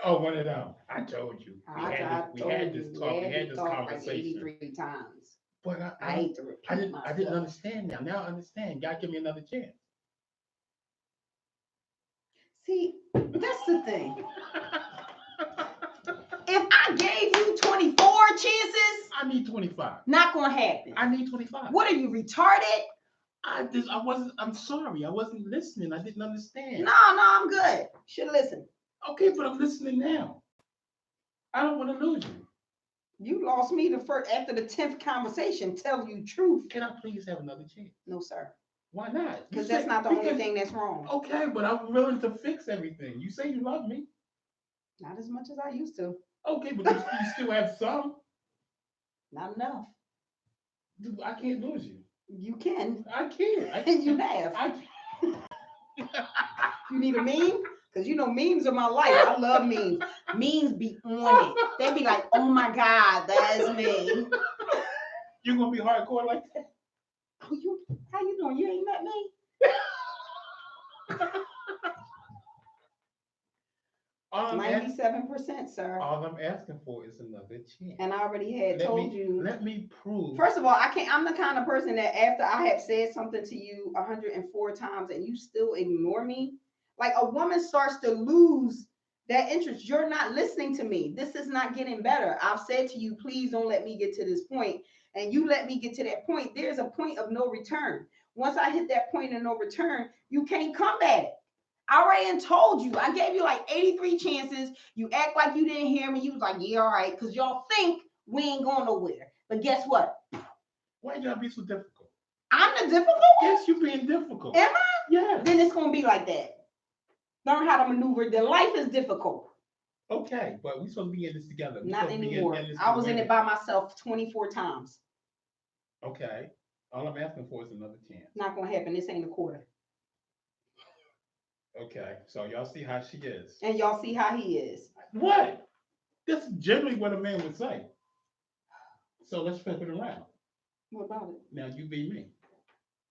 S3: Oh, one of them. I told you. We had this
S1: talk.
S3: We had this conversation.
S1: Like 83 times.
S3: But
S1: I hate to repeat myself.
S3: I didn't understand now. Now I understand. God, give me another chance.
S1: See, that's the thing. If I gave you 24 chances,
S3: I need 25.
S1: Not gonna happen.
S3: I need 25.
S1: What are you, retarded?
S3: I'm sorry. I wasn't listening. I didn't understand.
S1: No, I'm good. Should listen.
S3: Okay, but I'm listening now. I don't want to lose you.
S1: You lost me after the 10th conversation. Tell you truth.
S3: Can I please have another chance?
S1: No, sir.
S3: Why not?
S1: Because that's not the only thing that's wrong.
S3: Okay, but I'm willing to fix everything. You say you love me.
S1: Not as much as I used to.
S3: Okay, but you still have some.
S1: Not enough.
S3: Dude, I can't lose you.
S1: You can.
S3: I can't.
S1: And you have. You need a meme? Because you know memes are my life. I love memes. Memes be on it. They be like, oh my God, that's me.
S3: You're going to be hardcore like that?
S1: Oh, how you doing? You ain't met me? 97%, sir.
S3: All I'm asking for is another chance.
S1: And I already had told you.
S3: Let me prove.
S1: First of all, I'm the kind of person that after I have said something to you 104 times and you still ignore me, Like a woman starts to lose that interest. You're not listening to me. This is not getting better. I've said to you, please don't let me get to this point. And you let me get to that point. There's a point of no return. Once I hit that point of no return, you can't come back. I already told you. I gave you like 83 chances. You act like you didn't hear me. You was like, yeah, all right. Because y'all think we ain't going nowhere. But guess what?
S3: Why you gotta be so difficult?
S1: I'm the difficult one?
S3: Yes, you being difficult.
S1: Am I?
S3: Yeah.
S1: Then it's going to be like that. Learn how to maneuver. The life is difficult.
S3: Okay, but we supposed to be in this together.
S1: Not anymore. I was in it by myself 24 times.
S3: Okay. All I'm asking for is another chance.
S1: Not going to happen. This ain't a quarter.
S3: Okay, so y'all see how she is.
S1: And y'all see how he is.
S3: What? That's generally what a man would say. So let's flip it around.
S1: What about it?
S3: Now you be me.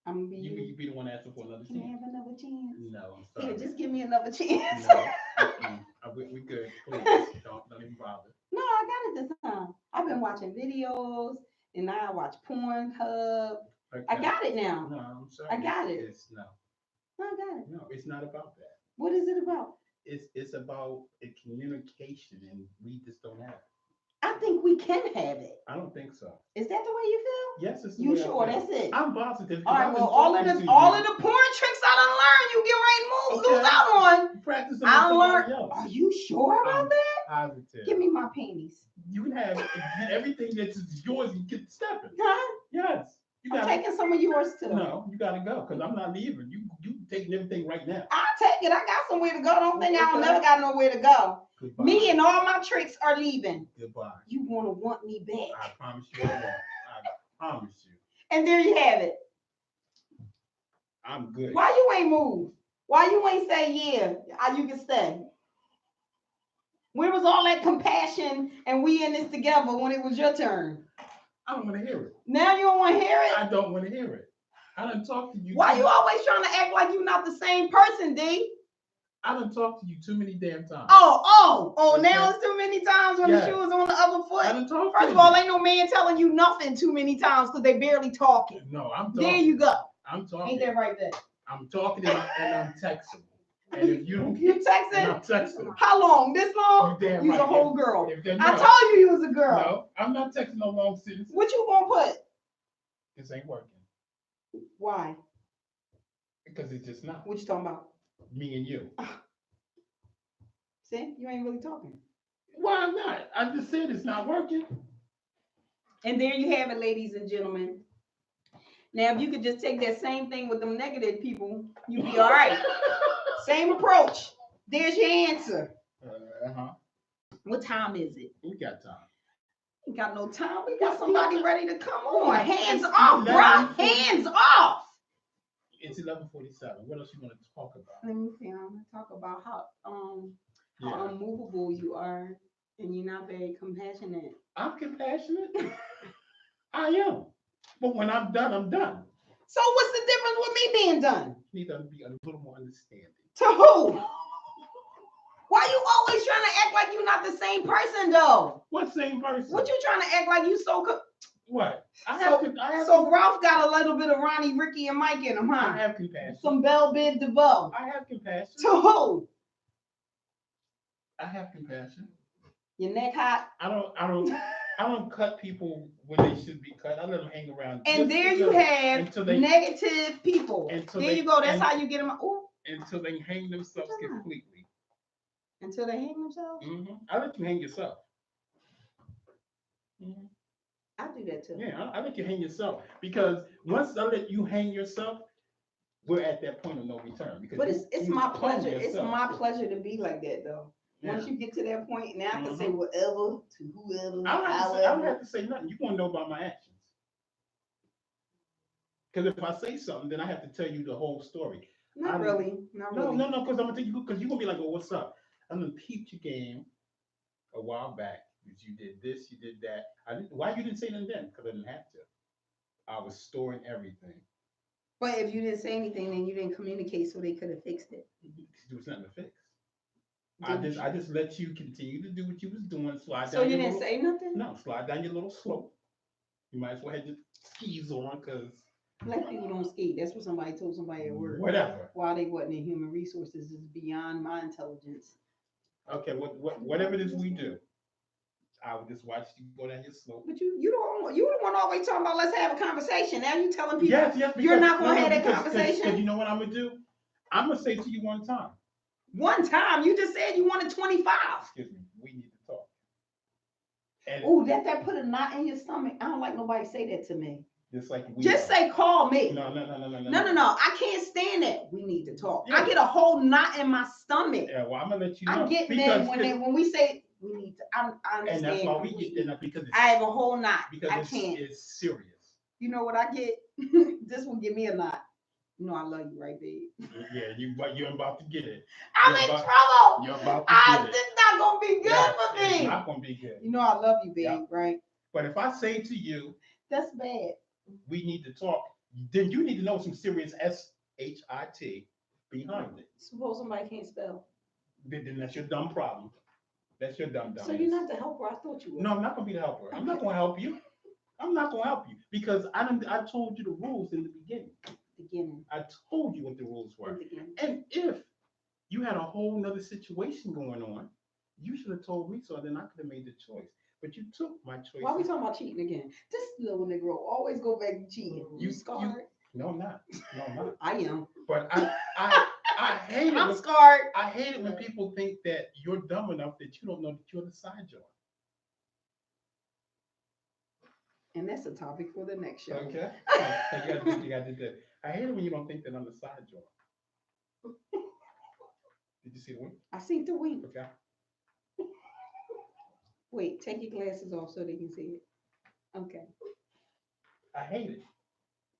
S1: I'm going to be
S3: You be the one asking for another
S1: Can I
S3: chance.
S1: have another chance?
S3: No, I'm sorry.
S1: Here, just give me another chance.
S3: No, we good. Please, don't even bother.
S1: No, I got it this time. I've been watching videos and I watch Pornhub.
S3: Okay.
S1: I got it now.
S3: No, I'm sorry.
S1: I got it.
S3: It's no.
S1: I got it.
S3: No, it's not about that.
S1: What is it about?
S3: It's about a communication, and we just don't have it.
S1: I think we can have it.
S3: I don't think so.
S1: Is that the way you feel?
S3: Yes, it's the
S1: You
S3: way I
S1: sure?
S3: feel.
S1: That's it.
S3: I'm positive.
S1: All right. Well, all of the porn tricks I done learned, you get ready to lose out on.
S3: Practice.
S1: I learned. Are you sure about that?
S3: Positive.
S1: Give me my panties.
S3: You can have everything that's yours. You get stepping.
S1: Huh?
S3: Yes.
S1: I'm taking some of yours too.
S3: No, you gotta go because I'm not leaving. You taking everything right now.
S1: I'll take it. I got somewhere to go. Don't think I don't never got nowhere to go.
S3: Goodbye.
S1: Me and all my tricks are leaving.
S3: Goodbye.
S1: You want me back.
S3: I promise you I won't. I promise you.
S1: And there you have it.
S3: I'm good.
S1: Why you ain't moved? Why you ain't say yeah, you can stay? Where was all that compassion and we in this together when it was your turn?
S3: I don't want to hear it.
S1: Now you don't want to hear it?
S3: I don't want to hear it. I done talked to you.
S1: Why you always trying to act like you're not the same person, D?
S3: I done talked to you too many damn times.
S1: Oh,
S3: Okay.
S1: Now it's too many times when the shoe is on the other foot.
S3: I done talked
S1: First of all, ain't no man telling you nothing too many times because they barely talking.
S3: No, I'm talking.
S1: There you go.
S3: I'm talking.
S1: Ain't that right there?
S3: I'm talking and I'm texting. And if you don't
S1: You texting?
S3: I'm texting.
S1: How long? This long?
S3: You damn
S1: You's
S3: right.
S1: a whole girl.
S3: If no,
S1: I told you was a girl.
S3: No, I'm not texting no long sentences.
S1: What you gonna put?
S3: This ain't working.
S1: Why?
S3: Because it's just not.
S1: What you talking about?
S3: Me and you.
S1: See, you ain't really talking.
S3: Why not? I just said it's not working.
S1: And there you have it, ladies and gentlemen. Now, if you could just take that same thing with them negative people, you'd be all right. Same approach. There's your answer. What time is it?
S3: We got time.
S1: We got no time. We got somebody ready to come on. Hands off, bro. Hands off.
S3: It's 11:47. What else you want to talk about?
S1: Let me see. I'm gonna talk about how unmovable you are, and you're not very compassionate.
S3: I'm compassionate. I am. But when I'm done, I'm done.
S1: So what's the difference with me being done?
S3: You need to be a little more understanding.
S1: To who? Why you always trying to act like you're not the same person, though?
S3: What same person?
S1: What you trying to act like you so?
S3: What?
S1: So Ralph got a little bit of Ronnie, Ricky, and Mike in him, huh?
S3: I have compassion.
S1: Some Belle Bid DeVoe.
S3: I have compassion.
S1: To who?
S3: I have compassion.
S1: Your neck hot.
S3: I don't cut people when they should be cut. I let them hang around.
S1: And there you have negative people. There you go. That's how you get them. Ooh.
S3: Until they hang themselves completely.
S1: Until they hang themselves?
S3: Mm-hmm. I let you hang yourself.
S1: Mm-hmm. I do that too.
S3: Yeah, I let you hang yourself. Because once I let you hang yourself, we're at that point of no return. Because
S1: but it's my pleasure. It's my pleasure to be like that, though. Yeah. Once you get to that point, now I can say whatever to whoever.
S3: I don't have to say nothing. You want to know about my actions. Because if I say something, then I have to tell you the whole story.
S1: Not really.
S3: No, because I'm going to tell you, because you're going to be like, well, what's up? I'm going to peep your game a while back. You did this, you did that. Why you didn't say nothing then? Because I didn't have to. I was storing everything.
S1: But if you didn't say anything, then you didn't communicate so they could have fixed it.
S3: There was nothing to fix. I just let you continue to do what you was doing. Slide
S1: so
S3: down
S1: you didn't say nothing?
S3: No, slide down your little slope. You might as well have your skis on because
S1: Black people don't skate. That's what somebody told somebody at work.
S3: Whatever.
S1: Why they wasn't in human resources is beyond my intelligence.
S3: Okay, whatever it is we do, I would just watch you go down your slope.
S1: But you the one always talking about let's have a conversation. Now you telling people
S3: Yes,
S1: you're
S3: because,
S1: not gonna have that
S3: because
S1: conversation.
S3: you know what I'm gonna do? I'm gonna say to you one time.
S1: One time you just said you wanted 25.
S3: Excuse me. We need to talk. And
S1: Oh, that put a knot in your stomach. I don't like nobody say that to me.
S3: just like
S1: Just say call me.
S3: No.
S1: No. I can't stand that. We need to talk.
S3: Yeah.
S1: I get a whole knot in my stomach.
S3: Yeah, well, I'm gonna let you know.
S1: I get mad when we say we need to. I understand.
S3: And that's why we get that because
S1: I have a whole knot.
S3: Because
S1: I can't.
S3: It's serious.
S1: You know what I get? This will give me a knot. You know I love you, right, babe?
S3: Yeah, you're about to get it.
S1: I'm in trouble.
S3: You're about to get it.
S1: This not gonna be good for me.
S3: It's not gonna be good.
S1: You know I love you, babe,
S3: Yeah.
S1: right?
S3: But if I say to you,
S1: that's bad.
S3: We need to talk. Then you need to know some serious SHIT behind it.
S1: Suppose somebody can't spell.
S3: Then that's your dumb problem. That's your dumb.
S1: So you're not the helper. I thought you were.
S3: No, I'm not gonna be the helper. I'm not gonna help you. I'm not gonna help you because I told you the rules in the beginning. I told you what the rules were. And if you had a whole nother situation going on, you should have told me so. Then I could have made the choice. But you took my choice.
S1: Why are we talking about cheating again? This little Negro always go back to cheating. You scarred?
S3: No, I'm not. No, I'm not.
S1: I am.
S3: But I hate it.
S1: I'm scarred.
S3: I hate it when people think that you're dumb enough that you don't know that you're the side joint.
S1: And that's a topic for the next show.
S3: Okay. You got to do that. I hate it when you don't think that I'm the side joint. Did you see the wink?
S1: I seen the wink.
S3: Okay.
S1: Wait, take your glasses off so they can see it. Okay.
S3: I hate it.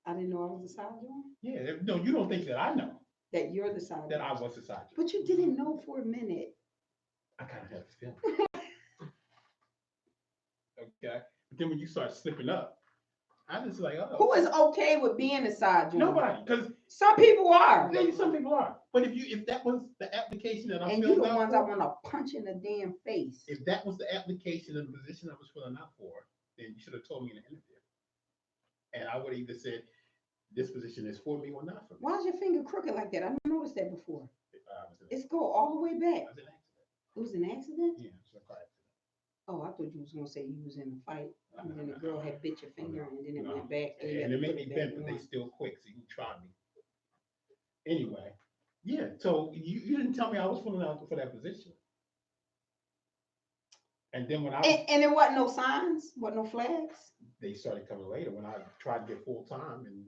S1: I didn't know I was the side joint?
S3: Yeah. No, you don't think that I know.
S1: That you're the side joint.
S3: That I was the side joint.
S1: But you didn't know for a minute.
S3: I kind of had a feeling. Okay. But then when you start slipping up, I just like, oh.
S1: Who is okay with being a side joint?
S3: Nobody, because
S1: some people are.
S3: Yeah, some people are. But if that was the application that I
S1: and
S3: filled
S1: you're the
S3: out
S1: ones
S3: for,
S1: I want to punch in the damn face.
S3: If that was the application of the position I was filling out for, then you should have told me in the interview, and I would have either said this position is for me or not for me.
S1: Why is your finger crooked like that? I didn't notice that before. It's go all the way back. It was an accident.
S3: Yeah, it was a car accident.
S1: Oh, I thought you was gonna say you was in a fight, and then the girl had bit your finger, and then it went back.
S3: And it made me bend, but they still quick, so you can try me. Anyway, yeah. So you didn't tell me I was filling out for that position, and then when I was,
S1: and there wasn't no signs, wasn't no flags.
S3: They started coming later when I tried to get full time, and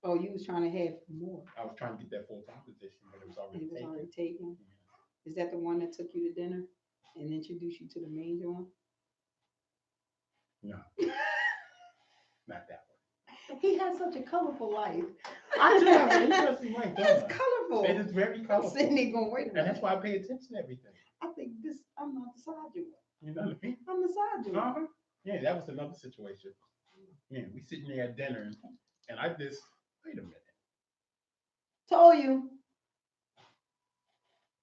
S1: oh, you was trying to have more.
S3: I was trying to get that full time position, but it was already
S1: taken.
S3: Yeah.
S1: Is that the one that took you to dinner and introduced you to the main joint?
S3: No, not that one.
S1: He has such a colorful life.
S3: I do have an interesting life.
S1: It's colorful.
S3: It is very colorful.
S1: Sydney going wait a minute.
S3: And that's why I pay attention to everything.
S1: I think I'm not the side joint.
S3: You know what I mean?
S1: I'm the side joint.
S3: Uh-huh. Yeah, that was another situation. Yeah, we sitting there at dinner, and I just wait a minute.
S1: Told you.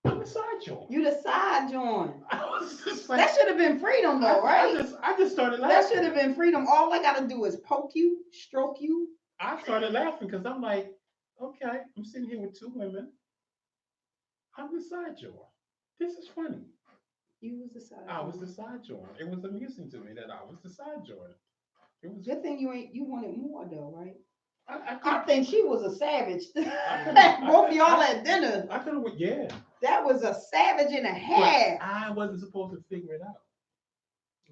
S3: I'm the side joint.
S1: You the side joint.
S3: I was just like,
S1: that should have been freedom though, right?
S3: I just started laughing.
S1: That should have been freedom. All I gotta do is poke you, stroke you.
S3: I started laughing because I'm like, okay, I'm sitting here with two women. I'm the side joint. This is funny.
S1: You was the side.
S3: I was the side joint. It was amusing to me that I was the side joint. It was
S1: good thing you wanted more though, right?
S3: I
S1: think she was a savage. Both of y'all at dinner.
S3: I could have went, yeah.
S1: That was a savage and a half.
S3: But I wasn't supposed to figure it out.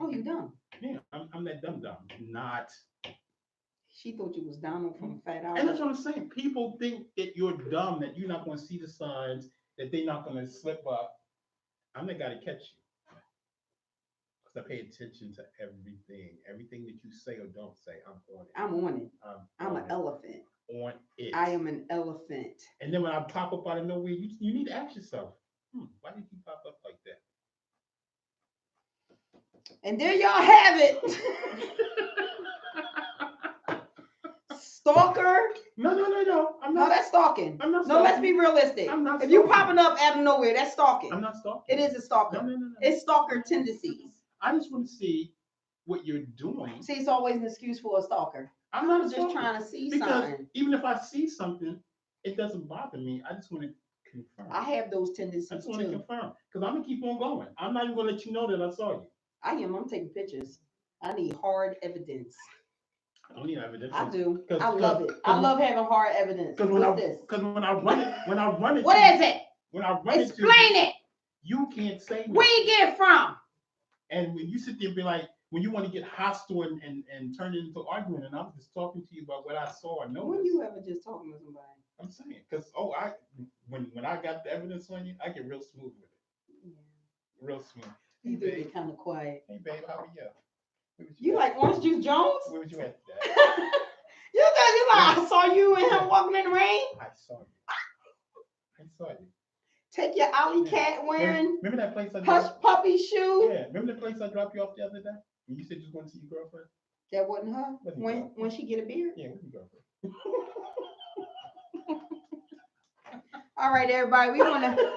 S1: Oh, you dumb.
S3: Yeah, I'm that dumb. Not.
S1: She thought you was Donald from Fat Albert.
S3: And that's what I'm saying. People think that you're dumb, that you're not going to see the signs, that they're not going to slip up. I'm the guy to catch you. Because I pay attention to everything. Everything that you say or don't say, I'm on it.
S1: I'm on it. I'm an elephant.
S3: On it.
S1: I am an elephant.
S3: And then when I pop up out of nowhere, you need to ask yourself, why did you pop up like that?
S1: And there y'all have it. Stalker?
S3: No. I'm not.
S1: No, that's stalking.
S3: I'm not
S1: stalking. No, let's be realistic.
S3: I'm not.
S1: If you popping up out of nowhere, that's stalking.
S3: I'm not stalking.
S1: It is a stalker.
S3: No.
S1: It's stalker tendencies.
S3: I just want to see what you're doing.
S1: See, it's always an excuse for a stalker.
S3: I'm not
S1: just
S3: assaulted.
S1: trying to see
S3: Because
S1: something.
S3: even if I see something, it doesn't bother me. I just want to confirm.
S1: I have those
S3: I
S1: tendencies
S3: just want to
S1: too.
S3: confirm. Because I'm going to keep on going. I'm not even going to let you know that I saw you.
S1: I'm taking pictures. I need hard evidence.
S3: I don't need evidence.
S1: I do. I
S3: 'cause-
S1: love it.
S3: 'cause
S1: I
S3: when-
S1: love having hard evidence.
S3: Because
S1: What's this?
S3: when I run it,
S1: What is it?
S3: When I run
S1: Explain it.
S3: you can't say nothing.
S1: Where you get it from?
S3: And when you sit there and be like, when you want to get hostile and turn it into an argument, and I'm just talking to you about what I saw or noticed.
S1: When you ever just talking to somebody?
S3: I'm saying, because when I got the evidence on you, I get real smooth with it.
S1: Yeah.
S3: Real smooth.
S1: You do get kind of quiet.
S3: Hey babe, how are you? Where was
S1: You
S3: at?
S1: like Orange Juice Jones?
S3: Where was you at today?
S1: You like I saw you and him walking in the rain.
S3: I saw you. I saw you.
S1: Take your alley cat wearing
S3: Remember that place I
S1: hush
S3: dropped?
S1: puppy shoe.
S3: Yeah. Remember the place I dropped you off the other day? And you said you was going to see your girlfriend?
S1: That wasn't her.
S3: Wasn't
S1: When
S3: her.
S1: when she get a beard.
S3: Yeah, with your girlfriend.
S1: All right, everybody. We want to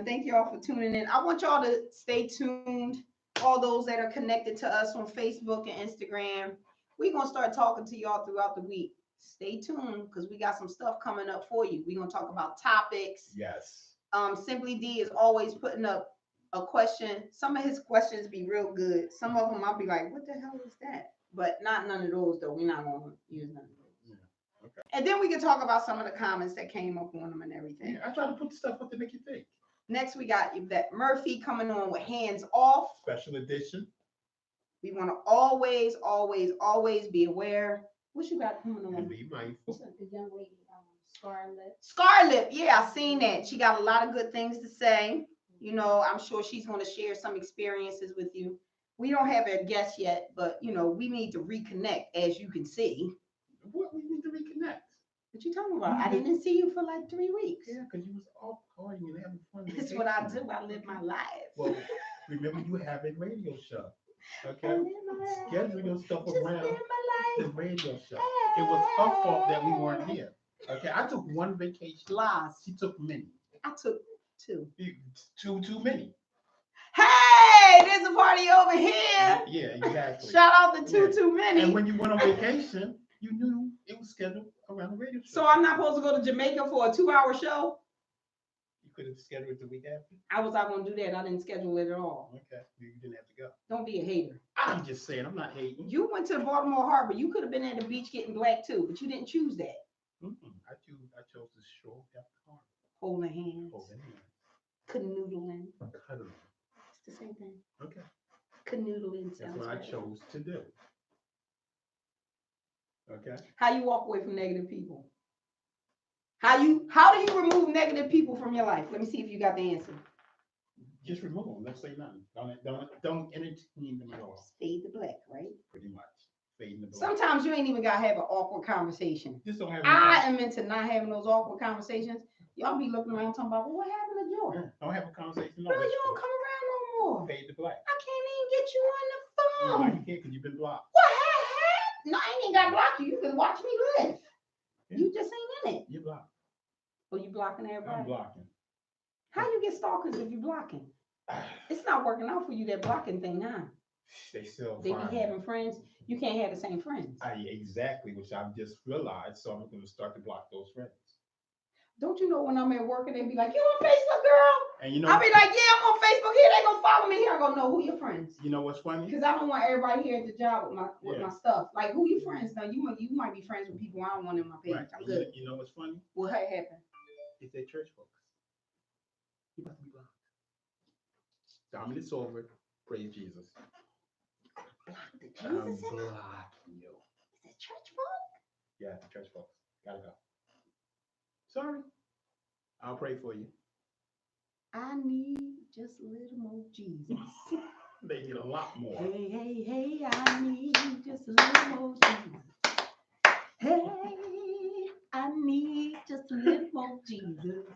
S1: thank y'all for tuning in. I want y'all to stay tuned. All those that are connected to us on Facebook and Instagram, we're gonna start talking to y'all throughout the week. Stay tuned because we got some stuff coming up for you. We're gonna talk about topics.
S3: Yes.
S1: Simply D is always putting up a question. Some of his questions be real good. Some of them I'll be like, what the hell is that? But not none of those though. We're not gonna use none of those.
S3: Yeah. Okay.
S1: And then we can talk about some of the comments that came up on them and everything.
S3: Yeah, I try to put stuff up to make you think.
S1: Next, we got Yvette Murphy coming on with Hands Off.
S3: Special edition.
S1: We want to always, always, always be aware. What you got coming
S3: And
S1: on?
S3: be mindful.
S4: The young lady, Scarlett.
S1: Scarlett, yeah, I seen that. She got a lot of good things to say. You know, I'm sure she's going to share some experiences with you. We don't have a guest yet, but you know, we need to reconnect, as you can see.
S3: What we need to reconnect?
S1: What you talking about? I didn't see you for like 3 weeks.
S3: Yeah, because you was off partying and having fun.
S1: It's what I do. I live my life.
S3: Well, remember you have a radio show.
S1: I
S3: Okay?
S1: live my life.
S3: Schedule your stuff
S1: Just
S3: around
S1: live my
S3: the
S1: life.
S3: radio show. It was her fault that we weren't here. Okay, I took one vacation.
S1: Lies.
S3: She took many.
S1: I took 2.
S3: Too many.
S1: Hey, there's a party over here.
S3: Yeah, exactly.
S1: Shout out to
S3: Yeah.
S1: too many.
S3: And when you went on vacation, you knew it was scheduled around the radio show.
S1: So I'm not supposed to go to Jamaica for a 2-hour show?
S3: You could have scheduled it the week after.
S1: I was not going to do that. I didn't schedule it at all.
S3: Okay, you didn't have to go.
S1: Don't be a hater.
S3: I'm just saying, I'm not hating.
S1: You went to the Baltimore Harbor. You could have been at the beach getting black too, but you didn't choose that.
S3: I chose the shore at the harbor.
S1: Holding hands,
S3: Holding hands.
S1: canoodling.
S3: Cuddling.
S1: It's the same thing.
S3: Okay.
S1: Canoodling
S3: That's
S1: sounds
S3: what I
S1: better.
S3: chose to do. Okay.
S1: How you walk away from negative people? How do you remove negative people from your life? Let me see if you got the answer.
S3: Just remove them. Don't say nothing. Don't entertain them at all.
S1: Fade the black, right?
S3: Pretty much. Fade in the black.
S1: Sometimes you ain't even gotta have an awkward conversation.
S3: Just don't have.
S1: I am into not having those awkward conversations. Y'all be looking around talking about, well, what happened to Joy?
S3: Don't have a conversation.
S1: Girl, you don't come around no more.
S3: Fade the black.
S1: I can't even get you on the
S3: No,
S1: phone.
S3: you can't because you've been blocked.
S1: What happened? No, I ain't even got blocked you. You can watch me live.
S3: Yeah.
S1: You just ain't in it.
S3: You're blocked.
S1: Oh, you blocking everybody?
S3: I'm blocking.
S1: How you get stalkers if you blocking? It's not working out for you, that blocking thing, huh?
S3: They still
S1: They
S3: find
S1: be having friends. You can't have the same friends.
S3: exactly, which I've just realized. So I'm going to start to block those friends.
S1: Don't you know when I'm at work and they be like, you on Facebook, girl?
S3: And you know,
S1: I'll be like, yeah, I'm on Facebook here. They gonna follow me here. I gonna know who your friends.
S3: you know what's funny?
S1: Because I don't want everybody here at the job with
S3: Yeah.
S1: my stuff. Like, who your friends? Now you might be friends with people I don't want in my page.
S3: Right.
S1: I'm good.
S3: You know what's funny?
S1: What happened?
S3: It's their church folks. You must be blocked. Dominance over. Praise Jesus.
S1: Block the
S3: I'm
S1: Jesus in it?
S3: blocking you.
S1: Is it church folk?
S3: Yeah, the church folks. Gotta go. Sorry. I'll pray for you.
S1: I need just a little more Jesus.
S3: They need a lot more.
S1: Hey, hey, hey, I need just a little more Jesus. Hey, I need just a little more Jesus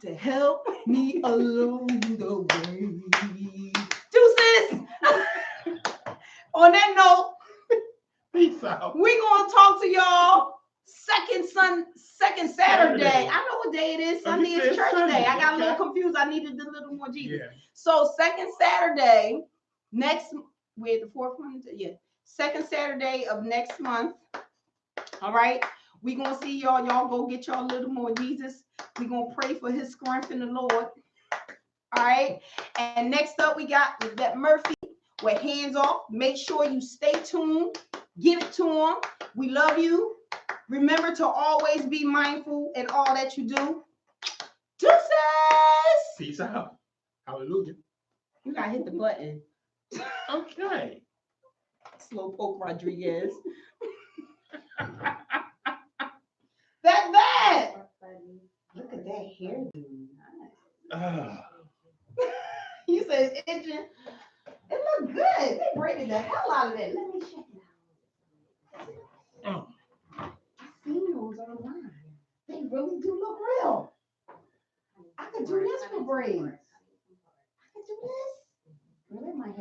S1: to help me along the way. Deuces! On that note,
S3: Peace out.
S1: we gonna talk to y'all second Saturday. I know what day it is.
S3: Oh,
S1: Sunday
S3: you
S1: is
S3: said
S1: church
S3: Sunday.
S1: day. I got a little
S3: Okay.
S1: confused. I needed a little more Jesus.
S3: Yeah.
S1: So second Saturday, Next, we're the fourth one. Yeah, second Saturday of next month. All right. We're gonna see y'all. Y'all go get y'all a little more Jesus. We're gonna pray for his strength in the Lord. All right. And next up, we got that Murphy with hands off. Make sure you stay tuned. Give it to him. We love you. Remember to always be mindful in all that you do. Deuces.
S3: Peace out. Hallelujah.
S1: You gotta hit the button.
S3: Okay.
S1: Slowpoke Rodriguez. That. Look at that hairdo. Nice. You said it's itching. It looked good. They braided the hell out of it. Let me check it out. I've seen those online. They really do look real. I could do this for braids. I could do this. Really, my hair.